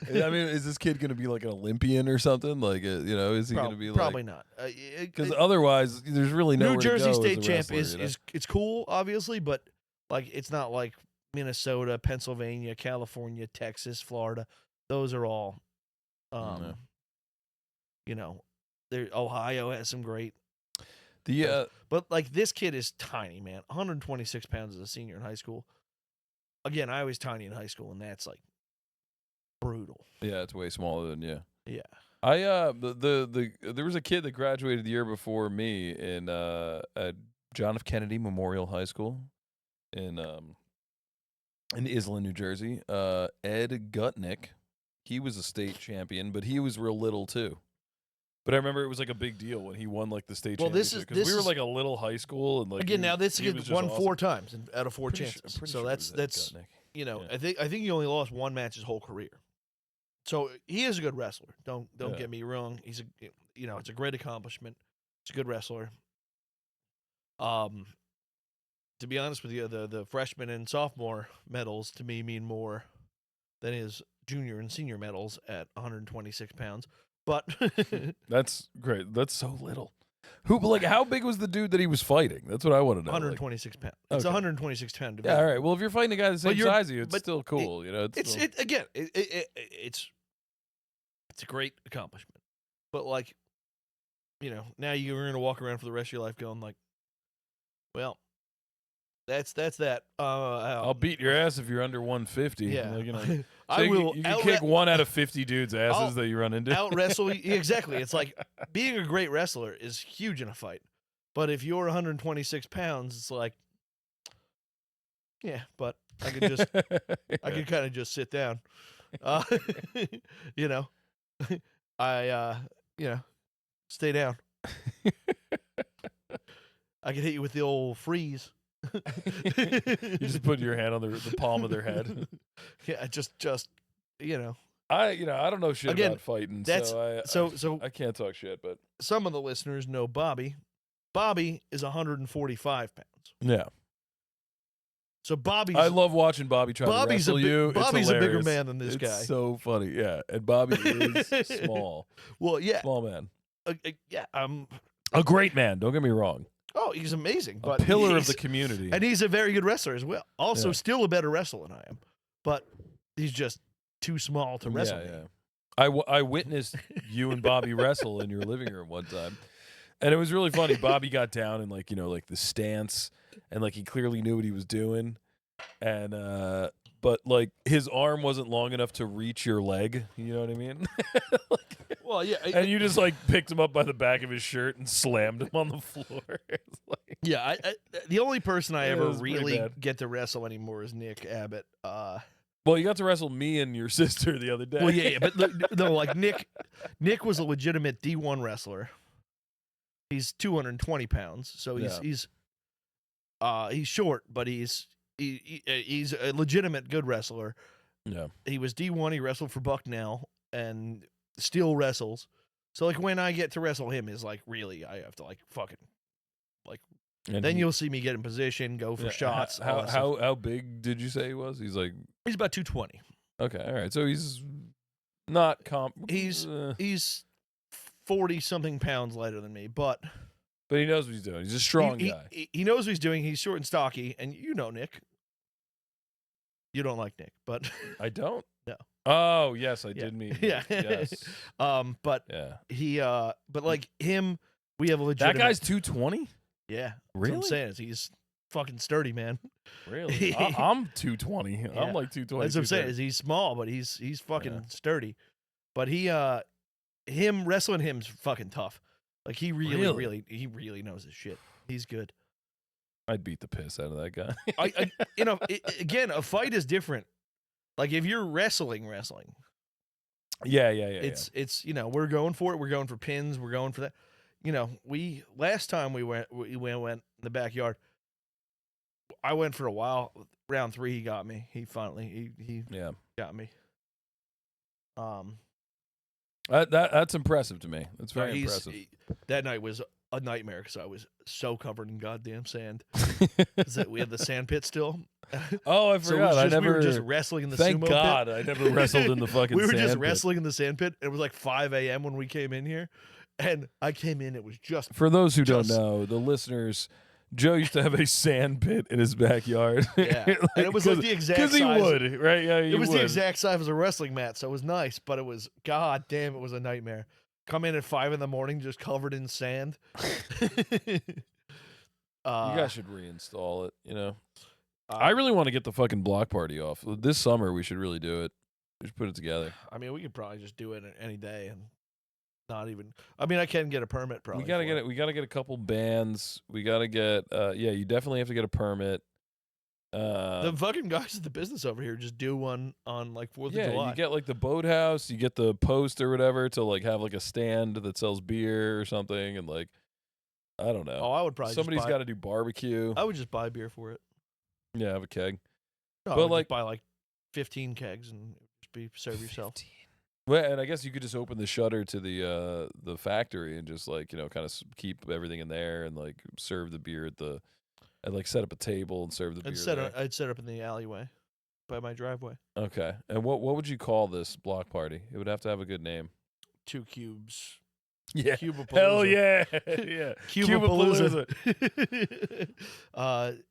I mean, is this kid going to be like an Olympian or something? Like, is he going to be like? Probably not. Because otherwise, there's really nowhere New to Jersey go state as a champ wrestler, is, you know? is it's cool, obviously, but like it's not like Minnesota, Pennsylvania, California, Texas, Florida. Those are all, No. Ohio has some great But like this kid is tiny, man. 126 pounds as a senior in high school. Again, I was tiny in high school, and that's like brutal. Yeah, it's way smaller than you. Yeah. There was a kid that graduated the year before me at John F. Kennedy Memorial High School in Island, New Jersey. Ed Gutnick. He was a state champion, but he was real little too. But I remember it was like a big deal when he won like the state championship because we were like a little high school and like again now this kid kid won awesome. 4 times out of 4 Pretty chances. pretty So sure it was that's Gutnick. you know Yeah. I think he only lost 1 match his whole career. So he is a good wrestler. Don't Yeah. get me wrong. He's it's a great accomplishment. He's a good wrestler. To be honest with you, the freshman and sophomore medals to me mean more than his junior and senior medals at 126 pounds. But That's great. That's so little. How big was the dude that he was fighting? That's what I want to know. 126 pounds. It's Okay. 126 pound Yeah, division. all right. Well, if you're fighting a guy the same you're- size as you, it's but still cool. It's still, It's a great accomplishment. But like, now you're gonna walk around for the rest of your life going like, well, that's that. I'll beat your ass if you're under 150. Yeah, Like, so I will. You can kick 1 out of 50 dudes' asses I'll that you run into. out wrestle. Exactly. It's like being a great wrestler is huge in a fight. But if you're 126 pounds, it's like, yeah, but I could just, I could kind of just sit down. Stay down. I could hit you with the old freeze. You just put your hand on the palm of their head. Yeah, just I don't know shit Again, about fighting, that's- so I can't talk shit. But some of the listeners know Bobby. Bobby is 145 pounds. yeah, So Bobby's I love watching Bobby try Bobby's to a wrestle you. Bobby's it's a bigger hilarious. man than this it's guy. so funny, yeah. And Bobby is small, Well, yeah, small man, yeah. a great man. Don't get me wrong, Oh, he's amazing. a But pillar of he's- the community. and he's a very good wrestler as well. Also, Yeah. still a better wrestler than I am. But he's just too small to wrestle. Yeah, me. yeah. I witnessed you and Bobby wrestle in your living room one time, and it was really funny. Bobby got down in like the stance, and like he clearly knew what he was doing, and but like his arm wasn't long enough to reach your leg. You know what I mean? Well, yeah, And you just like picked him up by the back of his shirt and slammed him on the floor. It's like, yeah. The only person I Yeah, it ever was pretty really bad. get to wrestle anymore is Nick Abbott. well, you got to wrestle me and your sister the other day. Well, yeah, but no, like Nick was a legitimate D1 wrestler. He's 220 pounds, so he's short, but he's a legitimate good wrestler. yeah. He was D1. He wrestled for Bucknell and still wrestles. So like when I get to wrestle him is like really I have to like fucking And then he- you'll see me get in position, go for yeah, shots. all How that stuff. how big did you say he was? He's like He's about 220. okay, all right. So he's not He's 40 something pounds lighter than me, but but he knows what he's doing. He's a strong he, guy. He knows what he's doing. He's short and stocky, and you know Nick. You don't like Nick, but I don't. No. Oh yes, I Yeah. did mean yeah. yes. But Yeah. he but like him, we have a That legitimate. guy's 220. yeah. That's what Really? I'm saying is he's fucking sturdy, man. Really? I'm 220. Yeah. I'm like 220. That's what I'm saying 230. is he's small, but he's fucking Yeah. sturdy. But him wrestling him's fucking tough. Like he Really? really knows his shit. He's good. I'd beat the piss out of that guy. Again, a fight is different. Like if you're wrestling, yeah. it's we're going for it. We're going for pins. We're going for that. Last time we went in the backyard. I went for a while. Round 3, he got me. He finally he Yeah. got me. That's impressive to me. That's very he's- impressive. That night was a nightmare because I was so covered in goddamn sand. 'Cause we had the sand pit still. Oh, I So forgot. I never. we were just wrestling in the thank sumo God, pit. I never wrestled in the fucking. We were just sand pit. wrestling in the sand pit. It was like 5 a.m. when we came in here, and I came in. It was just For those who don't Just- know, the listeners, Joe used to have a sand pit in his backyard. Yeah. And it was like the exact because he size- would, right? Yeah, it was would. the exact size of a wrestling mat, so it was nice. But it was god damn, it was a nightmare come in at 5 a.m, just covered in sand. You guys should reinstall it. You know, uh, I really want to get the fucking block party off this summer. We should really do it. We should put it together. I mean, we could probably just do it any day and not even. I mean, I can get a permit. Probably We gotta get it. We gotta get a couple bands. We gotta get. Yeah, you definitely have to get a permit. The fucking guys at the business over here just do one on like 4th of Yeah, July. you get like the boathouse. You get the post or whatever to like have like a stand that sells beer or something, and like I don't know. Oh, I would probably. Somebody's got to do barbecue. I would just buy beer for it. Yeah, have a keg. No, But, I would like- just buy like 15 kegs and just serve yourself. 15. Well, and I guess you could just open the shutter to the factory and just like kind of keep everything in there and like serve the beer and like set up a table and serve the beer there. I'd set up in the alleyway by my driveway. Okay. And what would you call this block party? It would have to have a good name. 2 cubes. Yeah. Cubapalooza. Hell yeah. Yeah. Cubapalooza.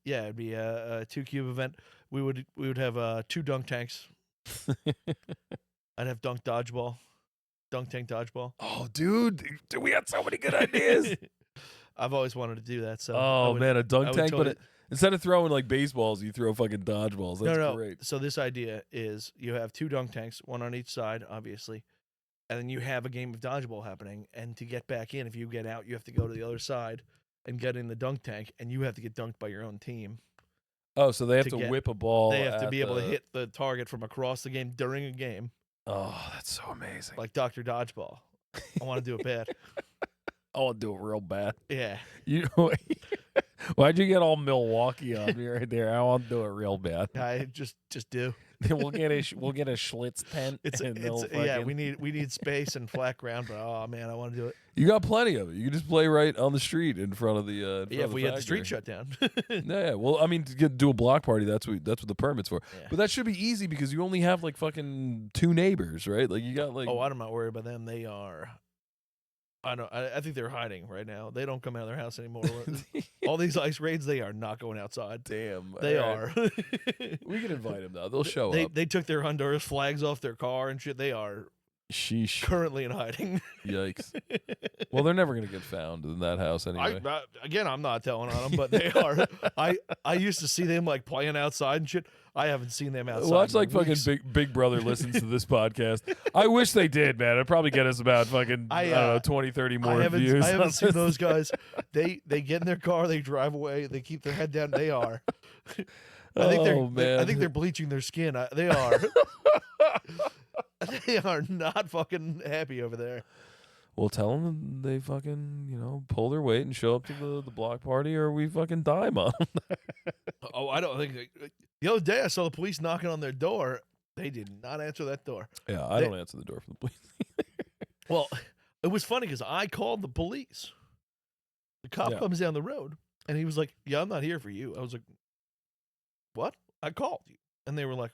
Yeah, it'd be a 2 cube event. We would have 2 dunk tanks. I'd have dunk tank dodgeball. Oh, dude, we had so many good ideas. I've always wanted to do that. So Oh man, a I dunk would tank, totally- but instead of throwing like baseballs, you throw fucking dodgeballs. That's no. great. So this idea is you have 2 dunk tanks, one on each side, obviously, and then you have a game of dodgeball happening. And to get back in, if you get out, you have to go to the other side and get in the dunk tank, and you have to get dunked by your own team. Oh, so they have to to get- whip a ball. They have to at be able to the- hit the target from across the game during a game, Oh, that's so amazing. like Dr. Dodgeball. I want to do it bad. I want to do it real bad. Yeah. You why'd you get all Milwaukee on me right there? I want to do it real bad. I just do. we'll get a Schlitz tent. And they'll Yeah, fucking- we need space and flat ground, but oh man, I want to do it. You got plenty of it. You can just play right on the street in front of the. Yeah, if we had the factory. street shut down. Yeah. Well, I mean, to do a block party, that's what the permit's for. Yeah. But that should be easy because you only have like fucking 2 neighbors, right? Like you got like. Oh, I'm not worried about them. They are. I think they're hiding right now. They don't come out of their house anymore. All these ice raids, they are not going outside. Damn. They all right. are. We can invite them though. They'll show up. They took their Honduras flags off their car and shit. They are Sheesh. currently in hiding. Yikes. Well, they're never gonna get found in that house anyway. Again, I'm not telling on them, but they are. I used to see them like playing outside and shit. I haven't seen them outside. Well, that's in like fucking weeks. Big Brother listens to this podcast. I wish they did, man. It'd probably get us about fucking I don't know 20, 30 more views. I on haven't seen this. those guys. They get in their car, they drive away, they keep their head down. They are. I think Oh, man. I think they're bleaching their skin. They are. They are not fucking happy over there. Well, tell them they fucking pull their weight and show up to the block party, or we fucking die, mom. Oh, I don't think the other day I saw the police knocking on their door. They did not answer that door. Yeah, I don't answer the door for the police. Well, it was funny because I called the police. The cop Yeah. comes down the road and he was like, "Yeah, I'm not here for you." I was like, "What? I called you." And they were like,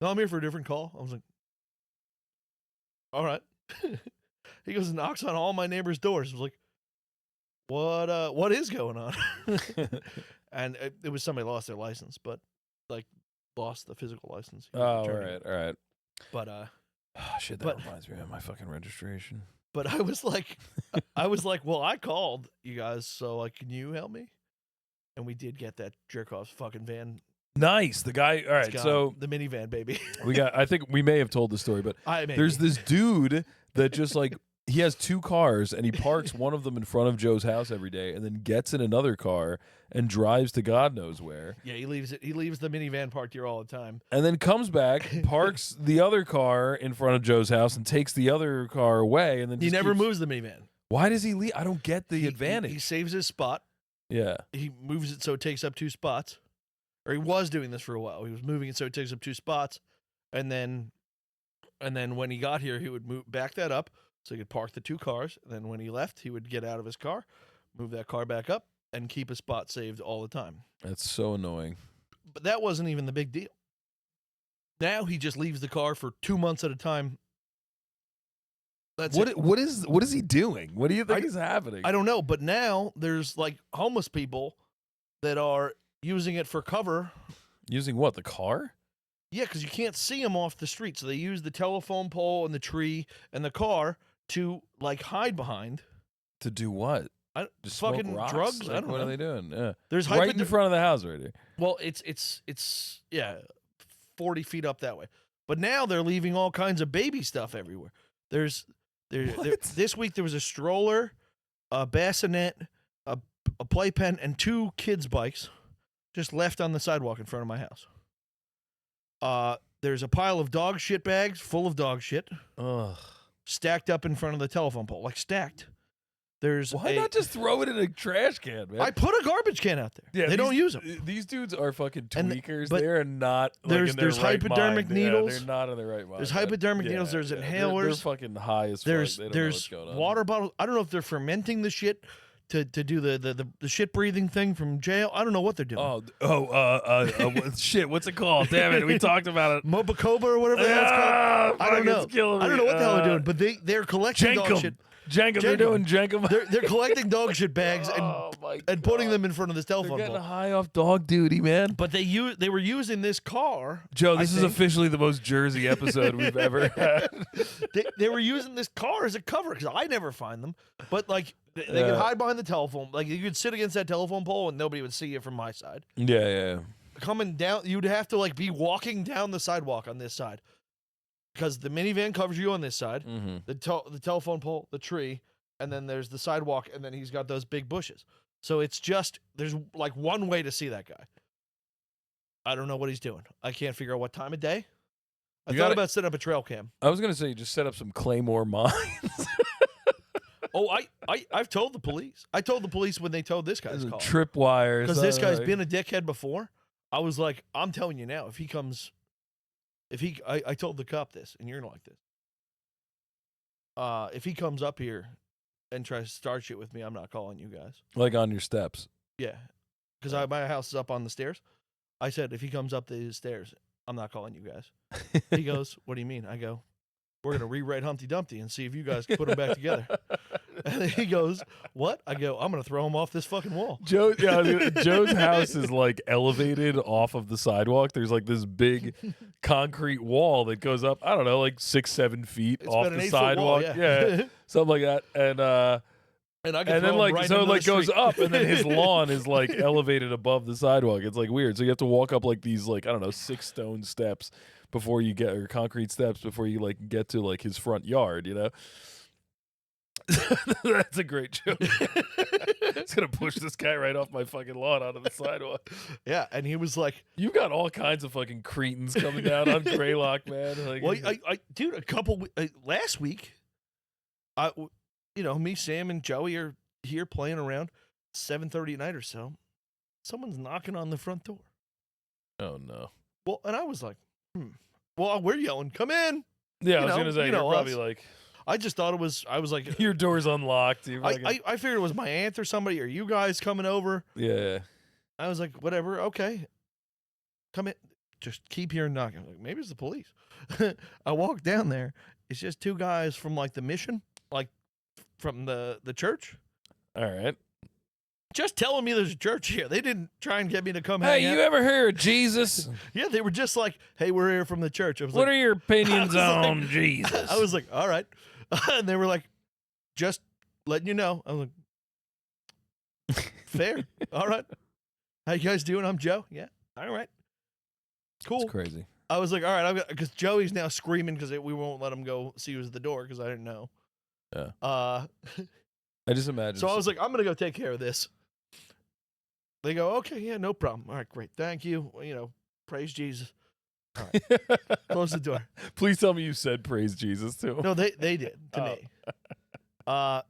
"No, I'm here for a different call." I was like, "All right." He goes and knocks on all my neighbors' doors. I was like, what is going on? And it was somebody lost their license, but like lost the physical license. He was Oh, all returning it. right. But Oh, shit, that But- reminds me of my fucking registration. But I was like, well, I called you guys, so like, can you help me? And we did get that jerk off's fucking van. Nice. The guy. All It's right, gone. so the minivan, baby. I think we may have told the story, but Maybe. there's this dude that just like he has 2 cars and he parks one of them in front of Joe's house every day and then gets in another car and drives to God knows where Yeah, he leaves it. He leaves the minivan parked here all the time. and then comes back, parks the other car in front of Joe's house and takes the other car away and then He just never keeps- moves the minivan. Why does he leave? I don't get the He- advantage. He saves his spot. Yeah. He moves it so it takes up 2 spots. Or he was doing this for a while. He was moving it so it takes up 2 spots, and then when he got here, he would back that up so he could park the 2 cars. And then when he left, he would get out of his car, move that car back up, and keep a spot saved all the time. That's so annoying. But that wasn't even the big deal. Now he just leaves the car for 2 months at a time. That's it. What is he doing? What do you think I- is happening? I don't know, but now there's like homeless people that are using it for cover. Using what? The car? Yeah, because you can't see them off the street, so they use the telephone pole and the tree and the car to like hide behind. To do what? Just smoke Fucking rocks? drugs? Like, I don't what know. are they doing? Yeah. There's Right in front of the house right here. Well, it's 40 feet up that way. But now they're leaving all kinds of baby stuff everywhere. This week there was a stroller, a bassinet, a playpen, and 2 kids' bikes just left on the sidewalk in front of my house. There's a pile of dog shit bags full of dog shit Ugh. stacked up in front of the telephone pole, like stacked. There's Why not just throw it in a trash can, man? I put a garbage can out there. Yeah, they don't use them. These dudes are fucking And tweakers. but They're not. Like, there's in their right hypodermic mind. needles. Yeah, they're not in their right mind. There's man. hypodermic needles. There's They're inhalers. fucking high as fuck. There's They don't know what's going on. water bottles. I don't know if they're fermenting the shit to do the shit breathing thing from jail. I don't know what they're doing. Shit. What's it called? Damn it. We talked about it. Mobacoba or whatever the hell it's called. I don't know. Killing I don't me. know what the hell they're doing, but they're collecting dog shit. Jenkum. They're doing Jenkum. They're collecting dog shit bags and putting them in front of this They're telephone getting pole. high off dog duty, man. But they were using this car. Joe, this I is think. officially the most Jersey episode we've ever had. They were using this car as a cover because I never find them. But like they could hide behind the telephone. Like you could sit against that telephone pole and nobody would see you from my side. Yeah. Coming down, you'd have to like be walking down the sidewalk on this side because the minivan covers you on this side, Mm-hmm. the telephone pole, the tree, and then there's the sidewalk, and then he's got those big bushes. So it's just there's like one way to see that guy. I don't know what he's doing. I can't figure out what time of day. I thought about setting up a trail cam. I was gonna say just set up some Claymore mines. Oh, I've told the police. I told the police when they towed this guy's car. Tripwires. Because this guy's been a dickhead before. I was like, I'm telling you now, if he comes, I told the cop this, and you're like this. If he comes up here and tries to start shit with me, I'm not calling you guys. like on your steps. Yeah, because my house is up on the stairs. I said, if he comes up the stairs, I'm not calling you guys. He goes, what do you mean? I go, we're going to rewrite Humpty Dumpty and see if you guys can put them back together. And he goes, what? I go, I'm going to throw him off this fucking wall. Joe's house is like elevated off of the sidewalk. There's like this big concrete wall that goes up, I don't know, like 6-7 feet It's off about an the 8-foot wall, sidewalk. yeah. Something like that. And I can And throw then him like right so into it like the goes street. up and then his lawn is like elevated above the sidewalk. It's like weird. So you have to walk up like these like I don't know 6 stone steps before you get or concrete steps before you like get to like his front yard, you know? That's a great joke. It's gonna push this guy right off my fucking lawn onto the sidewalk. Yeah, and he was like, You got all kinds of fucking cretins coming down on Greylock, man. Like, well, dude, last week, me, Sam, and Joey are here playing around 7:30 at night or so. Someone's knocking on the front door. oh no. Well, and I was like, Well, we're yelling, come in. Yeah, I You was know- gonna say you you're know probably us. like I just thought it was, I was like, your door's unlocked. You fucking- I figured it was my aunt or somebody, or you guys coming over. yeah. I was like, whatever, okay. Come in. Just keep hearing knocking. I'm like, maybe it's the police. I walk down there. It's just 2 guys from like the mission, like from the church. All right. Just telling me there's a church here. They didn't try and get me to come Hey, hang you out. ever hear of Jesus? Yeah, they were just like, hey, we're here from the church. I was What like, are your opinions I was like- on Jesus? I was like, all right. And they were like, just letting you know. I was like, fair. All right. How you guys doing? I'm Joe. Yeah. All right. Cool. It's crazy. I was like, all right, because Joey's now screaming because we won't let him go see who's at the door because I didn't know. Yeah. Uh, I just imagine. so I was like, I'm gonna go take care of this. They go, okay, yeah, no problem. All right, great, thank you. Well, praise Jesus. All right, close the door. Please tell me you said praise Jesus too. No, they did to Oh. me.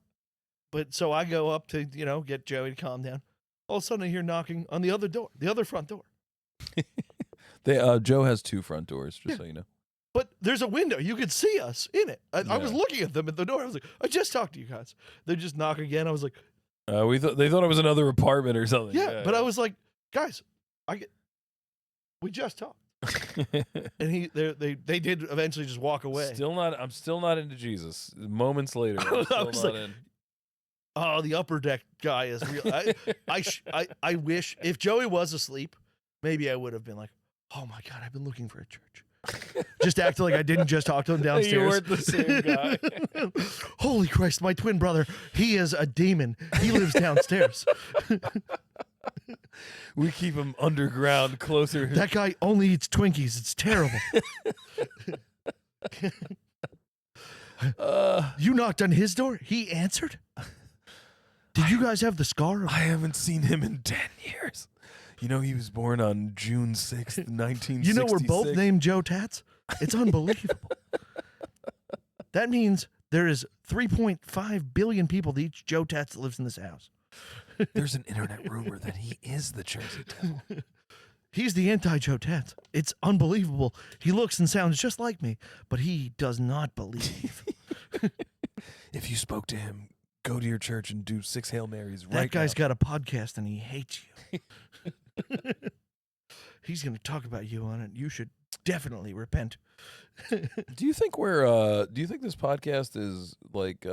But so I go up to get Joey to calm down. All of a sudden, I hear knocking on the other door, the other front door. Joe has 2 front doors, just so you know. But there's a window. You could see us in it. I was Yeah. looking at them at the door. I was like, I just talked to you guys. They just knock again. I was like, They thought it was another apartment or something. yeah. But I was like, guys, we just talked. And they did eventually just walk away. I'm still not into Jesus. Moments later, I I'm still was not like, in. Oh, the upper deck guy is real. I wish if Joey was asleep, maybe I would have been like, oh my God, I've been looking for a church. Just acting like I didn't just talk to him downstairs. You weren't the same guy. Holy Christ, my twin brother, he is a demon. He lives downstairs. We keep him underground, closer. That guy only eats Twinkies. It's terrible. You knocked on his door. He answered. Did you guys have the scar? I haven't seen him in 10 years. You know, he was born on June 6th, 1966. You know we're both named Joe Tats? It's unbelievable. That means there is 3.5 billion people to each Joe Tats that lives in this house. There's an internet rumor that he is the Jersey Devil. He's the anti-Joe Tats. It's unbelievable. He looks and sounds just like me, but he does not believe. If you spoke to him, go to your church and do 6 Hail Marys right That guy's now. got a podcast and he hates you. He's going to talk about you on it. You should definitely repent. Do you think do you think this podcast is like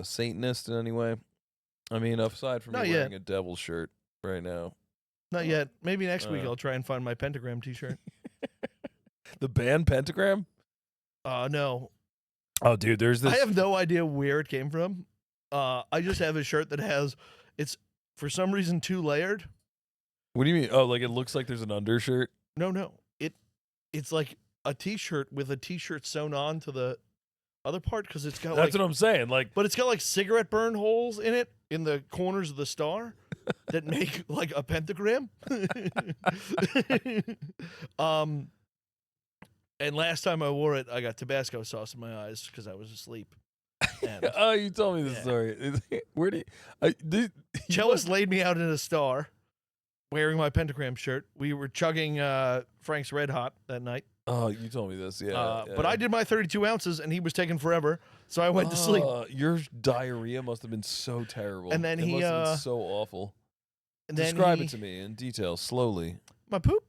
Satanist in any way? I mean, aside from Not you wearing yet. a devil shirt right now. Not yet. Maybe next week Uh. I'll try and find my pentagram t-shirt. The band Pentagram? No. Oh, dude, there's this. I have no idea where it came from. I just have a shirt that has, it's for some reason 2-layered. What do you mean? Oh, like it looks like there's an undershirt? No. It's like a t-shirt with a t-shirt sewn on to the other part because it's got That's like, what I'm saying. Like, but it's got like cigarette burn holes in it in the corners of the star that make like a pentagram. And last time I wore it, I got Tabasco sauce in my eyes because I was asleep. And oh, you told me the Yeah. story. Where do Cellist laid me out in a star wearing my pentagram shirt. We were chugging Frank's Red Hot that night. Oh, you told me this. Yeah. But I did my 32 ounces and he was taking forever. So I went to sleep. Your diarrhea must have been so terrible. And then it he, must have been so awful. And then Describe it to me in detail, slowly. My poop,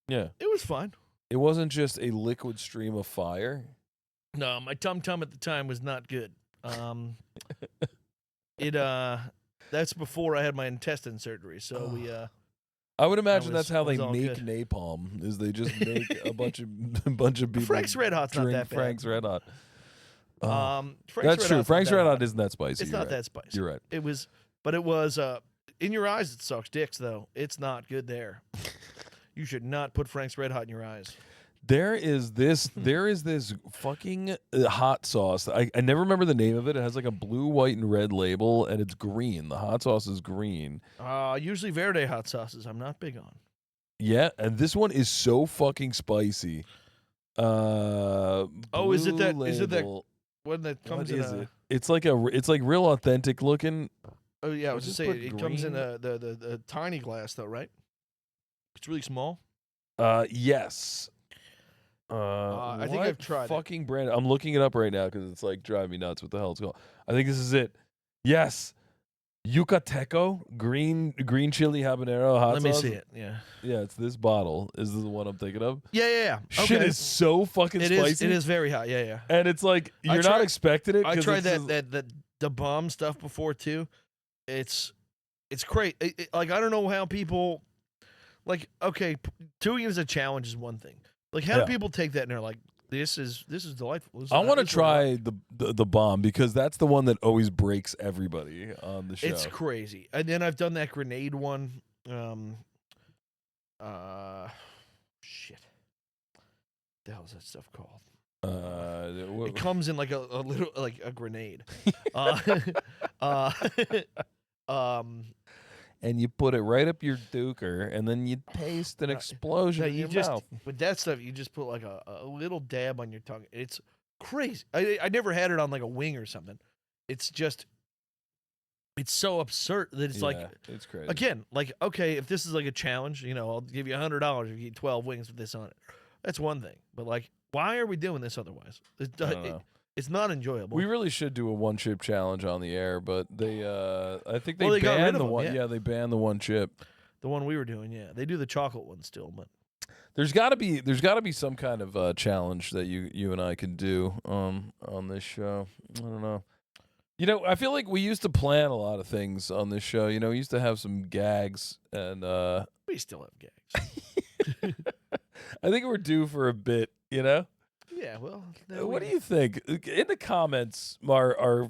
Yeah. it was fine. It wasn't just a liquid stream of fire. No, my tum-tum at the time was not good. That's before I had my intestine surgery. So we I would imagine was- that's how they was all make good. napalm. Is they just make a bunch of people. Frank's Red Hot's not drink that bad. Frank's Red Hot. Frank's That's Red true. Hot's not Frank's that Red bad. Hot isn't that spicy. It's You're not right. that spicy. You're right. It was in your eyes. It sucks dicks though. It's not good there. You should not put Frank's Red Hot in your eyes. There is this fucking hot sauce. I never remember the name of it. It has like a blue, white, and red label, and it's green. The hot sauce is green. Usually Verde hot sauces. I'm not big on. Yeah, and this one is so fucking spicy. Is it that- blue is it that label. When that comes What in is a, it? It's like real authentic looking. oh yeah, I was Just just saying put it comes in green? the tiny glass though, right? It's really small. Yes. I think what I've tried it. fucking brand. I'm looking it up right now because it's like driving me nuts. What the hell it's called? I think this is it. Yes, Yucateco green chili habanero hot Let sauce. me see it. Yeah. Yeah, it's this bottle. Is this the one I'm thinking of? Yeah. Shit Okay. is so fucking It spicy. is. It is very hot. Yeah. and it's like I you're not tried- expecting it. I 'cause tried it's the bomb stuff before too. It's great. Like I don't know how people like. Okay, doing it as a challenge is one thing. Like how Yeah. do people take that and they're like, this is delightful. This is I want to this is what I try the bomb because that's the one that always breaks everybody on the show. It's crazy. And then I've done that grenade one. Shit. The hell is that stuff called? It comes in like a little like a grenade. And you put it right up your duker, and then you taste an explosion No, in you your just mouth. with that stuff you just put like a little dab on your tongue. It's crazy. I never had it on like a wing or something. It's just it's so absurd that it's like Yeah, it's crazy. again, like, okay, if this is like a challenge, I'll give you $100 if you eat 12 wings with this on it. That's one thing. But like, why are we doing this otherwise? I don't know. It's not enjoyable. We really should do a one chip challenge on the air, but they I think they Well, they got rid banned of the them, one. yeah. Yeah, they banned the one chip. The one we were doing, yeah. They do the chocolate one still, but There's got to be some kind of challenge that you and I can do on this show. I don't know. I feel like we used to plan a lot of things on this show. We used to have some gags, and we still have gags. I think we're due for a bit. You know? Yeah, well, What do you think? In the comments, our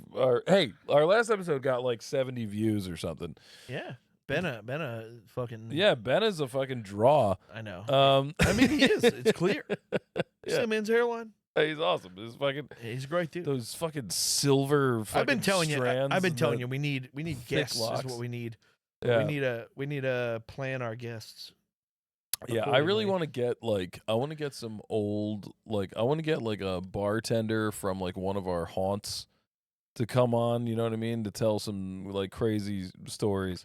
last episode got like 70 views or something. Yeah, been a fucking. Yeah, Ben is a fucking draw. I know. I mean, he is. It's clear. Yeah. See man's hairline. He's awesome. This fucking He's a great dude. those fucking silver. Fucking I've been telling you. strands I've been and telling the- you. We need guests. locks. Is what we need. Yeah, We need to plan our guests. yeah. I really accordingly. want to get I want to get some old I want to get like a bartender from like one of our haunts to come on. You know what I mean? To tell some like crazy stories.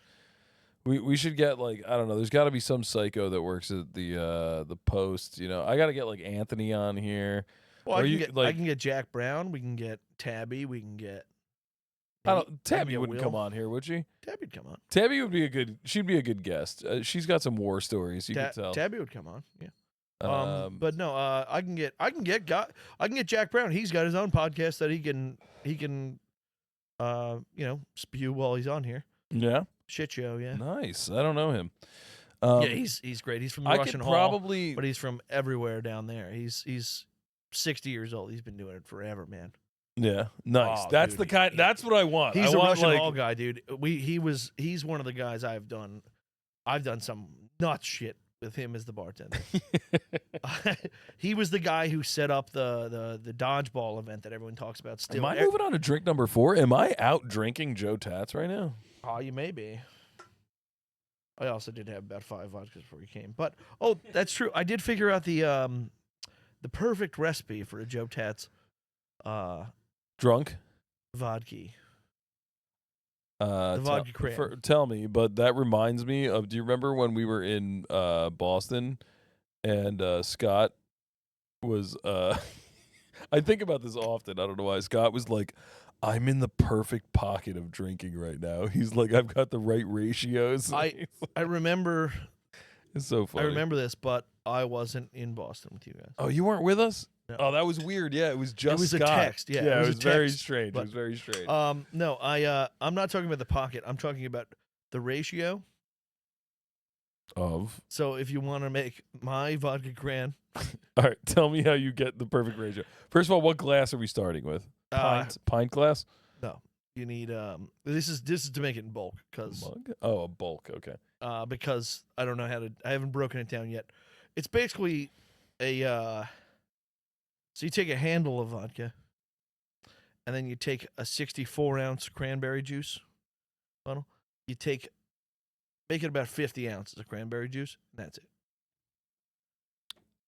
We should get like I don't know. There's got to be some psycho that works at the Post. You know, I got to get like Anthony on here. Well, Or I can, you, get, like- I can get Jack Brown. We can get Tabby. We can get. I Maybe- don't. Tabby maybe a wouldn't Will. come on here, would she? Tabby'd come on. Tabby would be a good. She'd be a good guest. She's got some war stories. You could tell. Tabby would come on. Yeah. But But no, I can get Jack Brown. He's got his own podcast that he can spew while he's on here. yeah, Shit show, yeah. nice. I don't know him. Yeah, he's great. He's from the I Russian could Hall, probably. but he's from everywhere down there. He's 60 years old. He's been doing it forever, man. Yeah, nice. Oh, that's dude, the kind. That's what I want. He's I a want, Russian like, Hall guy, dude. He's one of the guys I've done some nuts shit with him as the bartender. He was the guy who set up the dodgeball event that everyone talks about still. Am I moving on to drink number 4? Am I out drinking Joe Tats right now? Oh, you may be. I also did have about 5 vodkas before you came. But that's true. I did figure out the perfect recipe for a Joe Tats Drunk? vodka. The vodka cran. Tell me, but that reminds me of. Do you remember when we were in Boston, and Scott was? I think about this often. I don't know why. Scott was like, "I'm in the perfect pocket of drinking right now." He's like, "I've got the right ratios." I remember. It's so funny. I remember this, but I wasn't in Boston with you guys. Oh, you weren't with us? No. Oh, that was weird. Yeah, it was just was a Scott. text, yeah, yeah, it it was was a very text, strange. It but- was very strange. No, I'm not talking about the pocket. I'm talking about the ratio. Of So if you want to make my vodka cran, all right, tell me how you get the perfect ratio. First of all, what glass are we starting with? Pint glass? you need this is to make it in bulk Mug? Oh, a bulk. Okay. because I don't know how to. I haven't broken it down yet. It's basically a. So you take a handle of vodka, and then you take a 64-ounce cranberry juice bottle. You make it about 50 ounces of cranberry juice, and that's it.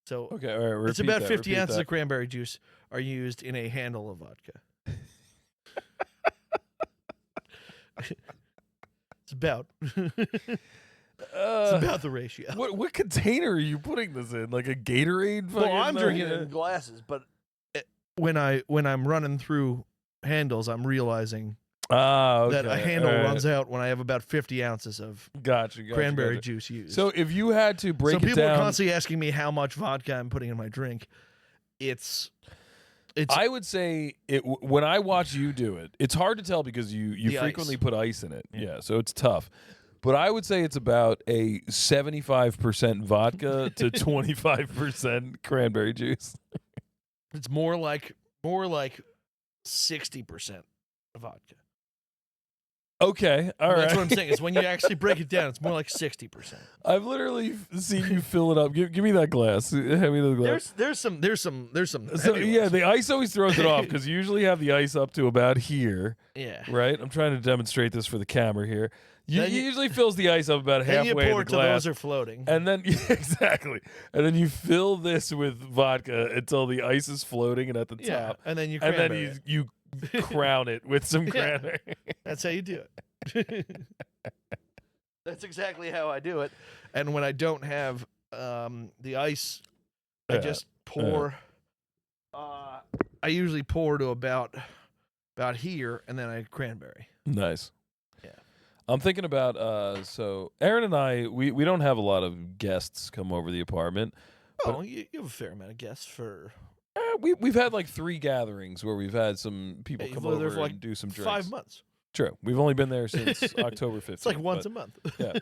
So Okay. All right. it's about 50 ounces of cranberry juice are used in a handle of vodka. It's about. It's about the ratio. What container are you putting this in? Like a Gatorade? Well, fucking I'm drinking it thing? in glasses, but when I'm running through handles, I'm realizing Okay. that a handle all right. runs out when I have about 50 ounces of Gotcha. cranberry gotcha. juice used. So if you had to break so it people down, are constantly asking me how much vodka I'm putting in my drink. It's I would say when I watch you do it, it's hard to tell because you The frequently ice. put ice in it. Yeah, so it's tough. But I would say it's about a 75% vodka to 25% cranberry juice. it's more like 60% vodka. Okay, all right. That's what I'm saying. Is when you actually break it down, it's more like 60%. I've literally seen you fill it up. Give me that glass. Hand me the glass. There's some So heavy yeah, ones. the ice always throws it off because you usually have the ice up to about here, Yeah. right? I'm trying to demonstrate this for the camera here. You Then you- usually fills the ice up about Then you halfway in pour the it till glass, those are floating. and then exactly, and then you fill this with vodka until the ice is floating and at the Yeah, top, and then you and then cranberry it. you crown it with some Yeah. cranberry. That's how you do it. That's exactly how I do it. And when I don't have the ice, I Yeah, just pour. I usually pour to about here, and then I cranberry. Nice. Yeah. I'm thinking about so Aaron and I we don't have a lot of guests come over the apartment. Oh, you have a fair amount of guests for We've had like 3 gatherings where we've had some people Yeah, come you've lived there over for, like, and do some drinks. 5 months. True. We've only been there since October 15th. It's like once a month. yeah.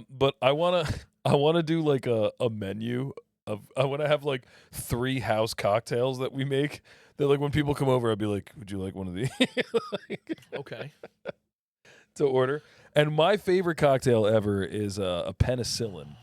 But I wanna do like a menu I want to have like 3 house cocktails that we make. That like when people come over, I'd be like, "Would you like one of these?" Like, Okay. to order. And my favorite cocktail ever is a penicillin,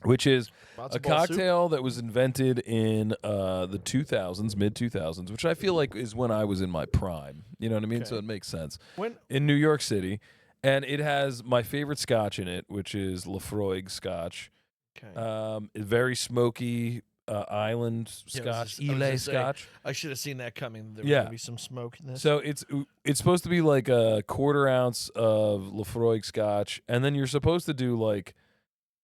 which is Matzo a ball soup? cocktail that was invented in the 2000s, mid 2000s, which I feel like is when I was in my prime. You know what I mean? So Okay. it makes sense. When In New York City, and it has my favorite scotch in it, which is Lafroig Scotch. okay. Very smoky island Yeah, I was Scotch, just- I was Islay gonna say, Scotch. I should have seen that coming. There was Yeah. gonna be some smoke in this. So it's supposed to be like a 1/4 ounce of Lafroig Scotch, and then you're supposed to do like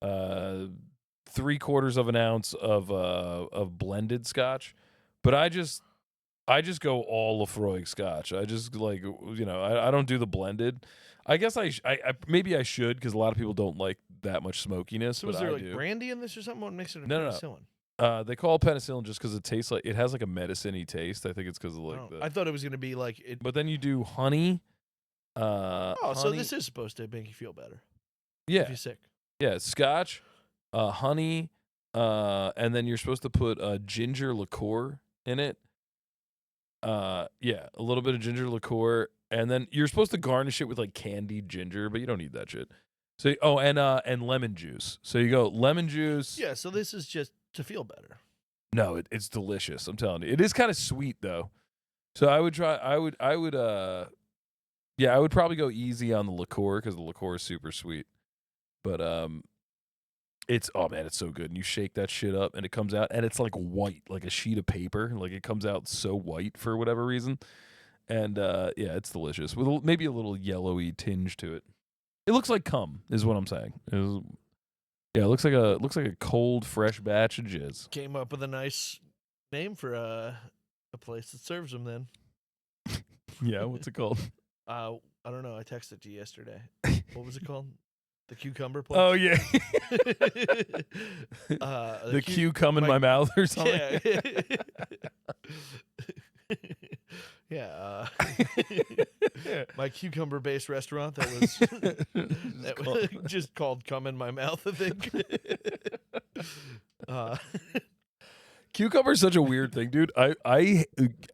3/4 of an ounce of blended Scotch. But I just go all Lafroig Scotch. I just like I don't do the blended. I guess I maybe I should because a lot of people don't like that much smokiness. So but was there I like do. brandy in this or something? What makes it a No. penicillin? They call it penicillin just because it tastes like it has like a medicine-y taste. I think it's because of like Oh, I thought it was gonna be like it. But then you do honey. Oh, so honey- this is supposed to make you feel better if yeah, you're sick. yeah, Scotch, honey, and then you're supposed to put ginger liqueur in it. Yeah, a little bit of ginger liqueur, and then you're supposed to garnish it with like candied ginger, but you don't need that shit. So and lemon juice. So you go lemon juice. Yeah, so this is just to feel better. No, it's delicious. I'm telling you, it is kind of sweet though. So I would try. I would. Yeah, I would probably go easy on the liqueur because the liqueur is super sweet. But it's it's so good. And you shake that shit up, and it comes out, and it's like white, like a sheet of paper. Like it comes out so white for whatever reason. And yeah, it's delicious with maybe a little yellowy tinge to it. It looks like cum, is what I'm saying. Yeah, it looks like a cold, fresh batch of jizz. Came up with a nice name for a place that serves them. Then Yeah, what's it called? I don't know. I texted you yesterday. What was it called? The cucumber place. Oh yeah, The Q cum in my mouth or something. Yeah. Yeah. My cucumber-based restaurant that was just called "Cum in My Mouth." I think. Cucumber is such a weird thing, dude. I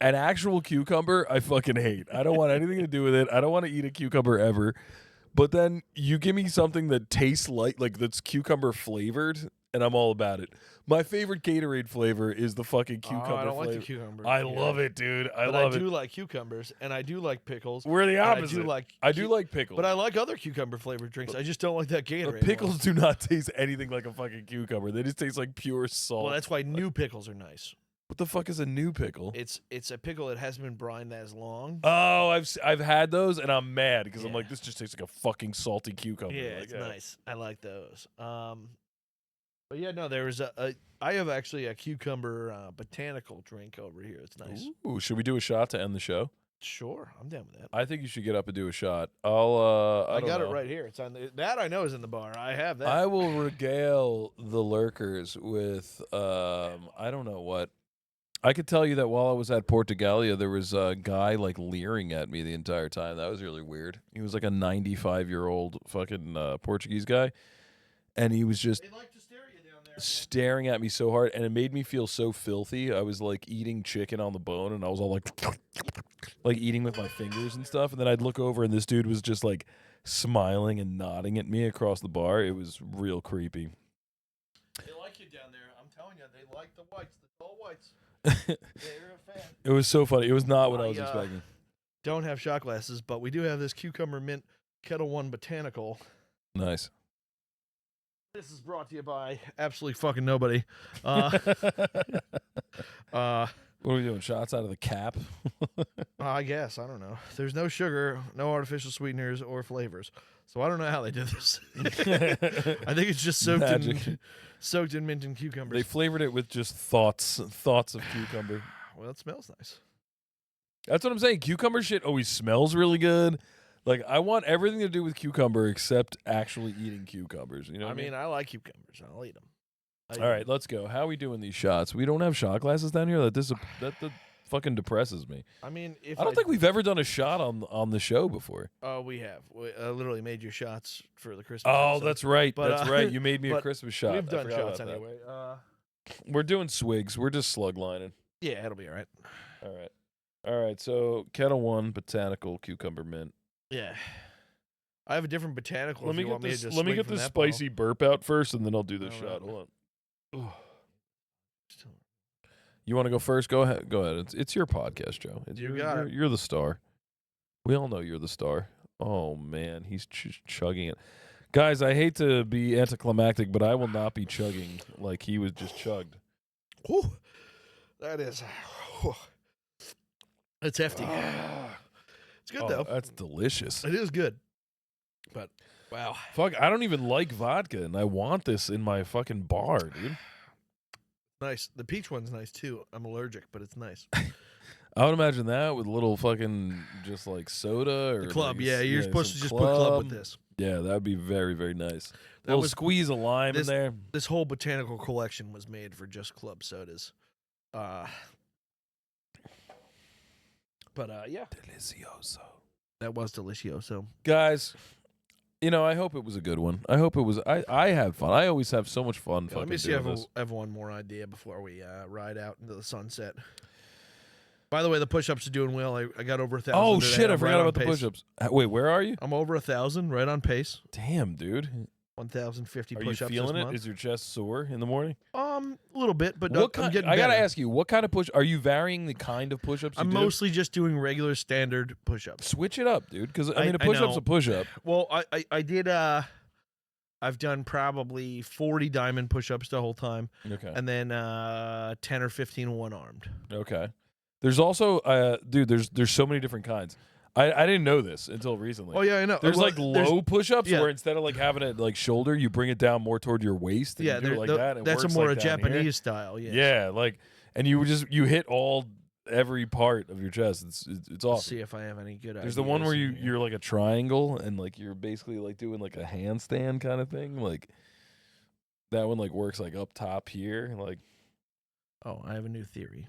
an actual cucumber I fucking hate. I don't want anything to do with it. I don't want to eat a cucumber ever. But then you give me something that tastes like that's cucumber flavored, and I'm all about it. My favorite Gatorade flavor is the fucking cucumber I don't flavor. like the cucumber. I love it, dude. I I love do it. like cucumbers, and I do like pickles. We're the and opposite. I do like pickles. but I like other cucumber flavored drinks. I just don't like that Gatorade. But one. pickles do not taste anything like a fucking cucumber. They just taste like pure salt. Well, that's why new pickles are nice. What the fuck is a new pickle? It's a pickle that hasn't been brined as long. Oh, I've had those and I'm mad because I'm Yeah. like, this just tastes like a fucking salty cucumber. Yeah, Like, it's nice. I like those. But yeah, no, there was I have actually a cucumber botanical drink over here. It's nice. Ooh, should we do a shot to end the show? Sure, I'm down with that. I think you should get up and do a shot. I I don't got know. it right here. It's on that I know is in the bar. I have that. I will regale the lurkers with I don't know what. I could tell you that while I was at Portugalia, there was a guy like leering at me the entire time. That was really weird. He was like a 95-year-old fucking Portuguese guy, and he was just They like to stare at you down there. staring at me so hard, and it made me feel so filthy. I was like eating chicken on the bone, and I was all like eating with my fingers and stuff. And then I'd look over, and this dude was just like smiling and nodding at me across the bar. It was real creepy. They like you down there. I'm telling you, they like the whites, the tall whites. They're a fan. It was so funny. It was not what I was I, expecting. Don't have shot glasses, but we do have this cucumber mint Kettle One botanical. Nice. This is brought to you by absolutely fucking nobody. Uh, What are we doing? Shots out of the cap? I guess I don't know. There's no sugar, no artificial sweeteners or flavors, so I don't know how they did this. I think it's just soaked in mint and cucumbers. They flavored it with just thoughts of cucumber. Well, it smells nice. That's what I'm saying. Cucumber shit always smells really good. Like I want everything to do with cucumber except actually eating cucumbers. You know what I mean? I like cucumbers. I'll eat them. All right, let's go. How are we doing these shots? We don't have shot glasses down here. That the fucking depresses me. I mean, if I don't think we've ever done a shot on the show before. Oh, we have. We literally made you shots for the Christmas. Oh, episode. that's right. But, that's right. You made me a but Christmas shot. We've I done forgot shots about that. anyway. We're doing swigs. We're just slug lining. Yeah, it'll be all right. All right. So Kettle One, botanical, cucumber mint. Yeah. I have a different botanical. Let if me you get want me this. to just Let me swing get from this that bottle. spicy burp out first, and then I'll do this All shot. right. Hold on. Ugh. Still- You want to go first? Go ahead. Go ahead. It's your podcast, Joe. You got it. You're the star. We all know you're the star. Oh man, he's chugging it. Guys, I hate to be anticlimactic, but I will not be chugging like he was just chugged. Whew. That is. Whew. It's hefty. It's good though. That's delicious. It is good. But wow. Fuck, I don't even like vodka, and I want this in my fucking bar, dude. Nice. The peach one's nice too. I'm allergic, but it's nice. I would imagine that with a little fucking just like soda or The club, like yeah. You're supposed to some just put club with this. Yeah, that'd be very, very nice. That Little was squeeze of lime in there. This whole botanical collection was made for just club sodas. But yeah, Delicioso. that was delicioso. Guys, you know, I hope it was a good one. I hope it was. I have fun. I always have so much fun. Let me see doing if this. I have one more idea before we ride out into the sunset. By the way, the push-ups are doing well. I got over 1,000. Oh today. shit! I I'm forgot right on about the pace. push-ups. Wait, where are you? I'm over 1,000, right on pace. Damn, dude. 1,050 Are you push-ups feeling this it? month. Is your chest sore in the morning? A little bit, but What I'm kind? getting I gotta better. ask you, what kind of push? Are you varying the kind of push-ups you I'm do? mostly just doing regular standard push-ups. Switch it up, dude. Because I I- mean, a I push-up's know. a push-up. Well, I did. I've done probably 40 diamond push-ups the whole time, Okay. and then 10 or 15 one-armed. Okay. There's also, dude. There's so many different kinds. I didn't know this until recently. Oh yeah, I know. There's Well, like low push-ups yeah. where instead of like having it like shoulder, you bring it down more toward your waist. And Yeah, you do it there- like tho- that. It that's a works more like a down here. Japanese style. Yes. Yeah, like, and you hit every part of your chest. It's Let's awesome. see if I have any good ideas. There's the one where in here. you're like a triangle and like you're basically like doing like a handstand kind of thing. Like that one like works like up top here. Like Oh, I have a new theory.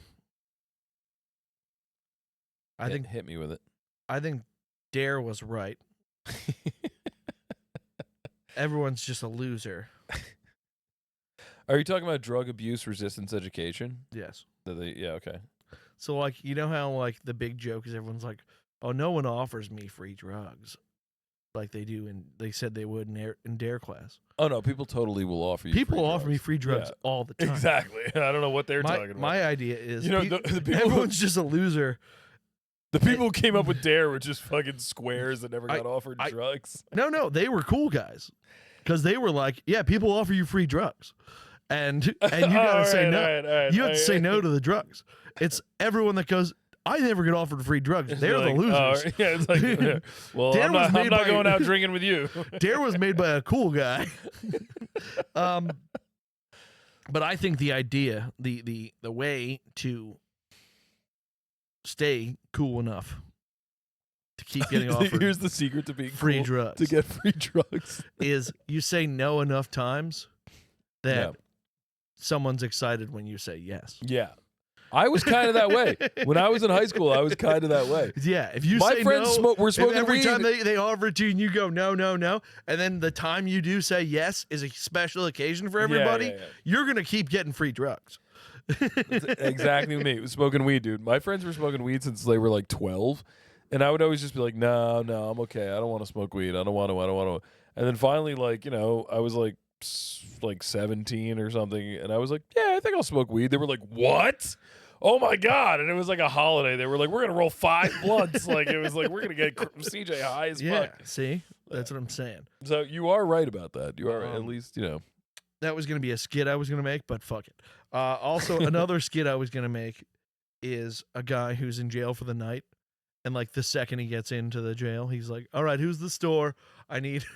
hit me with it. I think Dare was right. Everyone's just a loser. Are you talking about drug abuse resistance education? Yes. Yeah, okay. So like, you know how like the big joke is everyone's like, "Oh, no one offers me free drugs," like they do, and they said they would in Dare class. Oh no, people totally will offer you. People free offer me drugs. free drugs Yeah. all the time. Exactly. I don't know what they're My, talking about. my idea is, You know, the people who- everyone's just a loser. The people who came up with Dare were just fucking squares that never I- got offered I- drugs. No, they were cool guys, because they were like, "Yeah, people offer you free drugs," and you gotta say no. All right, You have to say no to the drugs. It's everyone that goes, "I never get offered free drugs." They're the losers. yeah, it's like, yeah. Well, Dare I'm was not, made I'm not by- going out drinking with you. Dare was made by a cool guy. But I think the idea, the way to stay cool enough to keep getting offered Here's the secret to being free cool, drugs to get free drugs. is you say no enough times that Yeah. someone's excited when you say yes. Yeah. I was kind of that way. When I was in high school, I was kind of that way. Yeah, if you My say friends no, were and smoking every weed. time they offer it to you and you go no, and then the time you do say yes is a special occasion for everybody, Yeah. you're gonna keep getting free drugs. That's exactly me. Smoking weed, dude. My friends were smoking weed since they were like 12. And I would always just be like, no, I'm okay. I don't want to smoke weed. I don't want to. And then finally, like, you know, I was like 17 or something. And I was like, yeah, I think I'll smoke weed. They were like, what? Oh my God. And it was like a holiday. They were like, we're going to roll 5 blunts. Like, it was like, we're going to get CJ high as Yeah, fuck. see, that's what I'm saying. So you are right about that. You are at least, you know. That was gonna be a skit I was gonna make, but fuck it. Also, another skit I was gonna make is a guy who's in jail for the night, and like the second he gets into the jail, he's like, "All right, who's the store? I need."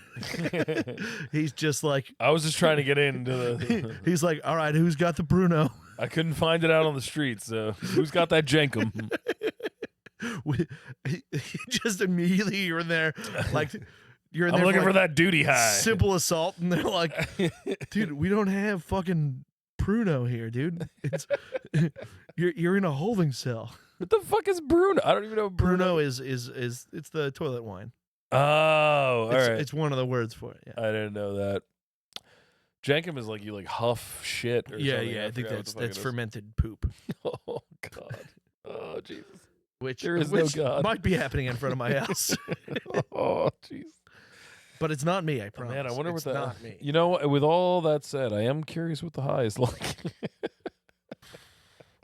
He's just like, I was just trying to get into the. he's like, "All right, who's got the Bruno?" I couldn't find it out on the streets. So who's got that Jenkum? Just immediately you're in there, like you're in I'm there looking for like, that duty high. simple assault, and they're like, "Dude, we don't have fucking Pruno here, dude. It's you're in a holding cell. What the fuck is Bruno? I don't even know what Pruno is it's the toilet wine. Oh, all right. It's one of the words for it. Yeah. I didn't know that. Jenkem is like you like huff shit or Yeah, something. yeah. I think forgot what the fuck that's it is. fermented poop, Oh God. Oh Jesus. which There is no God. might be happening in front of my house. Oh jeez. But it's not me, I promise. Man, I wonder it's what that. not me. You know, with all that said, I am curious what the high is like.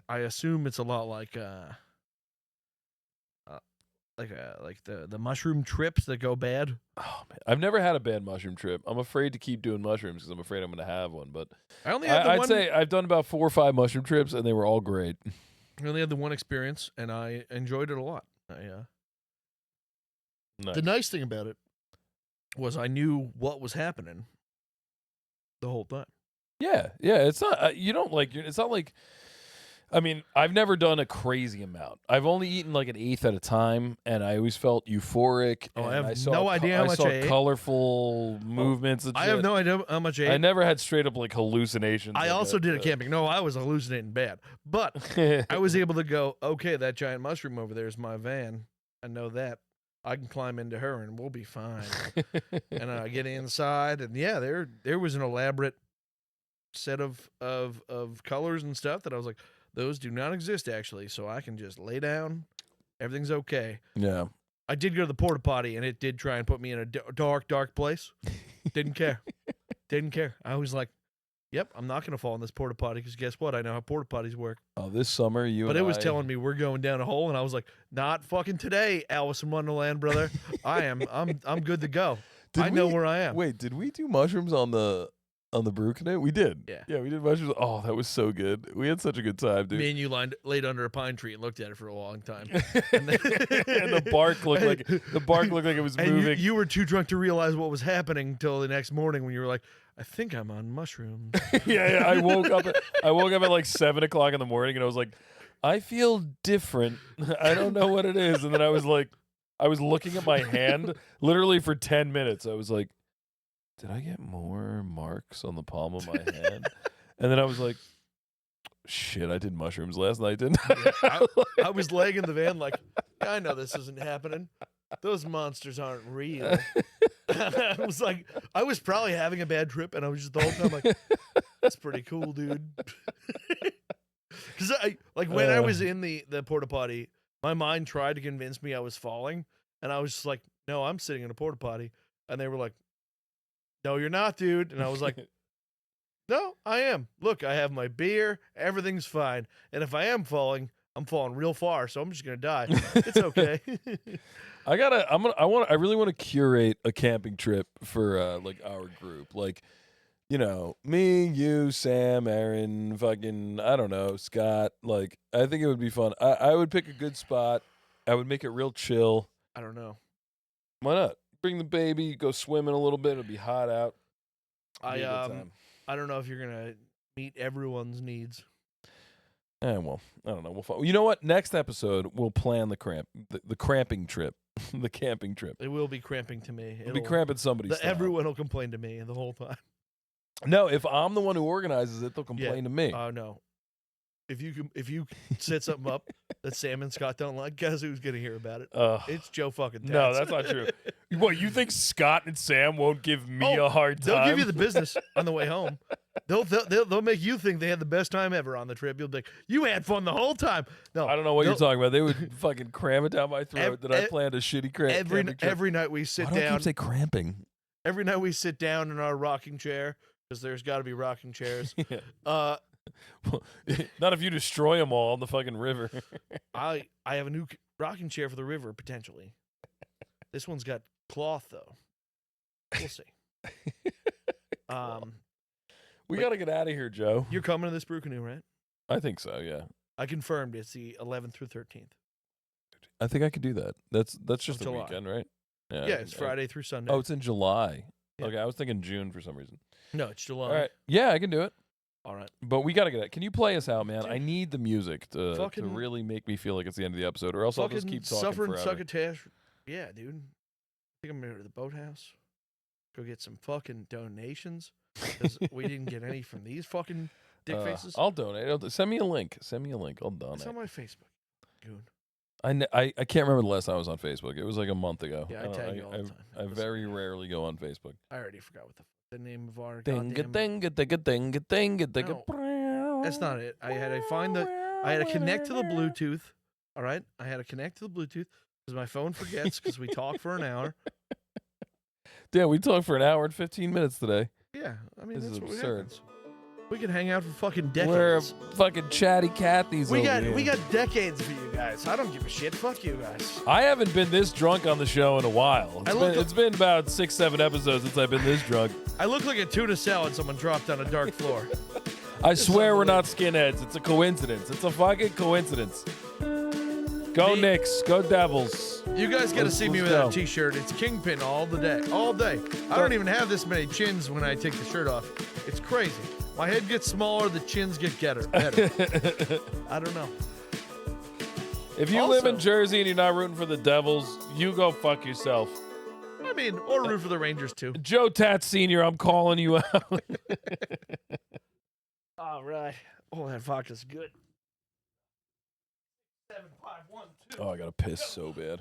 I assume it's a lot like the mushroom trips that go bad. Oh man, I've never had a bad mushroom trip. I'm afraid to keep doing mushrooms because I'm afraid I'm going to have one. But I only had the I'd one. say I've done about 4 or 5 mushroom trips, and they were all great. I only had the one experience, and I enjoyed it a lot. Nice. The nice thing about it was I knew what was happening the whole time. Yeah. It's not. You don't like. It's not like. I mean, I've never done a crazy amount. I've only eaten like an eighth at a time, and I always felt euphoric. Oh, and I have saw no idea how I much saw I ate. colorful movements. And I shit. have no idea how much I ate. I never had straight up like hallucinations. I like also did a that. camping. No, I was hallucinating bad. But I was able to go, okay, that giant mushroom over there is my van. I know that. I can climb into her and we'll be fine. And I get inside, and yeah, there was an elaborate set of colors and stuff that I was like, those do not exist actually, so I can just lay down. Everything's okay. Yeah. I did go to the porta potty, and it did try and put me in a dark place. Didn't care. Didn't care. I was like, yep, I'm not going to fall in this porta potty because guess what? I know how porta potties work. Oh, this summer But it was telling me we're going down a hole, and I was like, not fucking today, Alice in Wonderland, brother. I'm good to go. I know where I am. Wait, did we do mushrooms on the brew canoe? We did. Yeah. We did mushrooms. Oh, that was so good. We had such a good time, dude. Me and you laid under a pine tree and looked at it for a long time. and the bark looked like it was And moving. you were too drunk to realize what was happening until the next morning when you were like, I think I'm on mushrooms. yeah. I woke up at like 7 o'clock in the morning, and I was like, I feel different. I don't know what it is. And then I was looking at my hand literally for 10 minutes. I was like, did I get more marks on the palm of my hand? And then I was like, shit, I did mushrooms last night, didn't I? I was laying in the van like, I know this isn't happening. Those monsters aren't real. I was like, I was probably having a bad trip, and I was just the whole time like, that's pretty cool, dude. Because when I was in the porta potty, my mind tried to convince me I was falling, and I was just like, no, I'm sitting in a porta potty. And they were like, no, you're not, dude. And I was like, no, I am. Look, I have my beer. Everything's fine. And if I am falling, I'm falling real far, so I'm just gonna die. It's okay. I really want to curate a camping trip for like our group. Like, you know, me, you, Sam, Aaron, fucking, I don't know, Scott. Like, I think it would be fun. I would pick a good spot. I would make it real chill. I don't know. Why not? Bring the baby, go swimming a little bit. It'll be hot out. It'll be a good time. I don't know if you're gonna meet everyone's needs. Well, I don't know. We'll find. You know what? Next episode, we'll plan the cramping trip, the camping trip. It will be cramping to me. It'll be cramping somebody's style. Everyone will complain to me the whole time. No, if I'm the one who organizes it, they'll complain to me. Oh no. If you set something up that Sam and Scott don't like, guess who's gonna hear about it? It's Joe fucking Tats. No, that's not true. What, you think Scott and Sam won't give me a hard time? They'll give you the business on the way home. They'll make you think they had the best time ever on the trip. You'll be like, you had fun the whole time. No, I don't know what you're talking about. They would fucking cram it down my throat that I planned a shitty camping trip. Every night we sit Why do I down. keep say cramping? Every night we sit down in our rocking chair, because there's got to be rocking chairs. Yeah. Well, not if you destroy them all in the fucking river. I have a new rocking chair for the river potentially. This one's got cloth though. We'll see. We got to get out of here, Joe. You're coming to this brew canoe, right? I think so. Yeah. I confirmed it's the 11th through 13th. I think I could do that. That's just a July. weekend, right? Yeah, it's Friday through Sunday. Oh, it's in July. Yeah. Okay, I was thinking June for some reason. No, it's July. All right. Yeah, I can do it. All right. But we got to get it. Can you play us out, man? Dude. I need the music to Fucking- really make me feel like it's the end of the episode, or else I'll just keep talking Suffering forever. succotash. Yeah, dude. I think I'm going to go to the boathouse. Go get some fucking donations. Because we didn't get any from these fucking Dick faces. I'll donate. Send me a link. I'll donate. It's on my Facebook. Goon. I can't remember the last time I was on Facebook. It was like a month ago. Yeah, I tag you all the time. I very rarely go on Facebook. I already forgot what the name of our Ding a goddamn... ding a ding a ding a ding a ding a. That's not it. I had to connect to the Bluetooth. All right, I had to connect to the Bluetooth because my phone forgets because we talk for an hour. Yeah, we talked for an hour and 15 minutes today. Yeah, I mean This that's is what absurd. happens. We could hang out for fucking decades. We're fucking chatty Cathy's we over here. got decades for you guys. I don't give a shit. Fuck you guys. I haven't been this drunk on the show in a while. It's been about 6-7 episodes since I've been this drunk. I look like a tuna salad someone dropped on a dark floor. I swear we're not skinheads. It's a coincidence. It's a fucking coincidence. Go Knicks. Go Devils. You guys got to see me let's without go. a t-shirt. It's Kingpin all day. I don't even have this many chins when I take the shirt off. It's crazy. My head gets smaller, the chins get better. I don't know. If you live in Also- Jersey and you're not rooting for the Devils, you go fuck yourself. I mean, or root for the Rangers too. Joe Tat Sr., I'm calling you out. All right. Oh, that vodka's good. 7, 5, 1, 2. Oh, I got to piss so bad.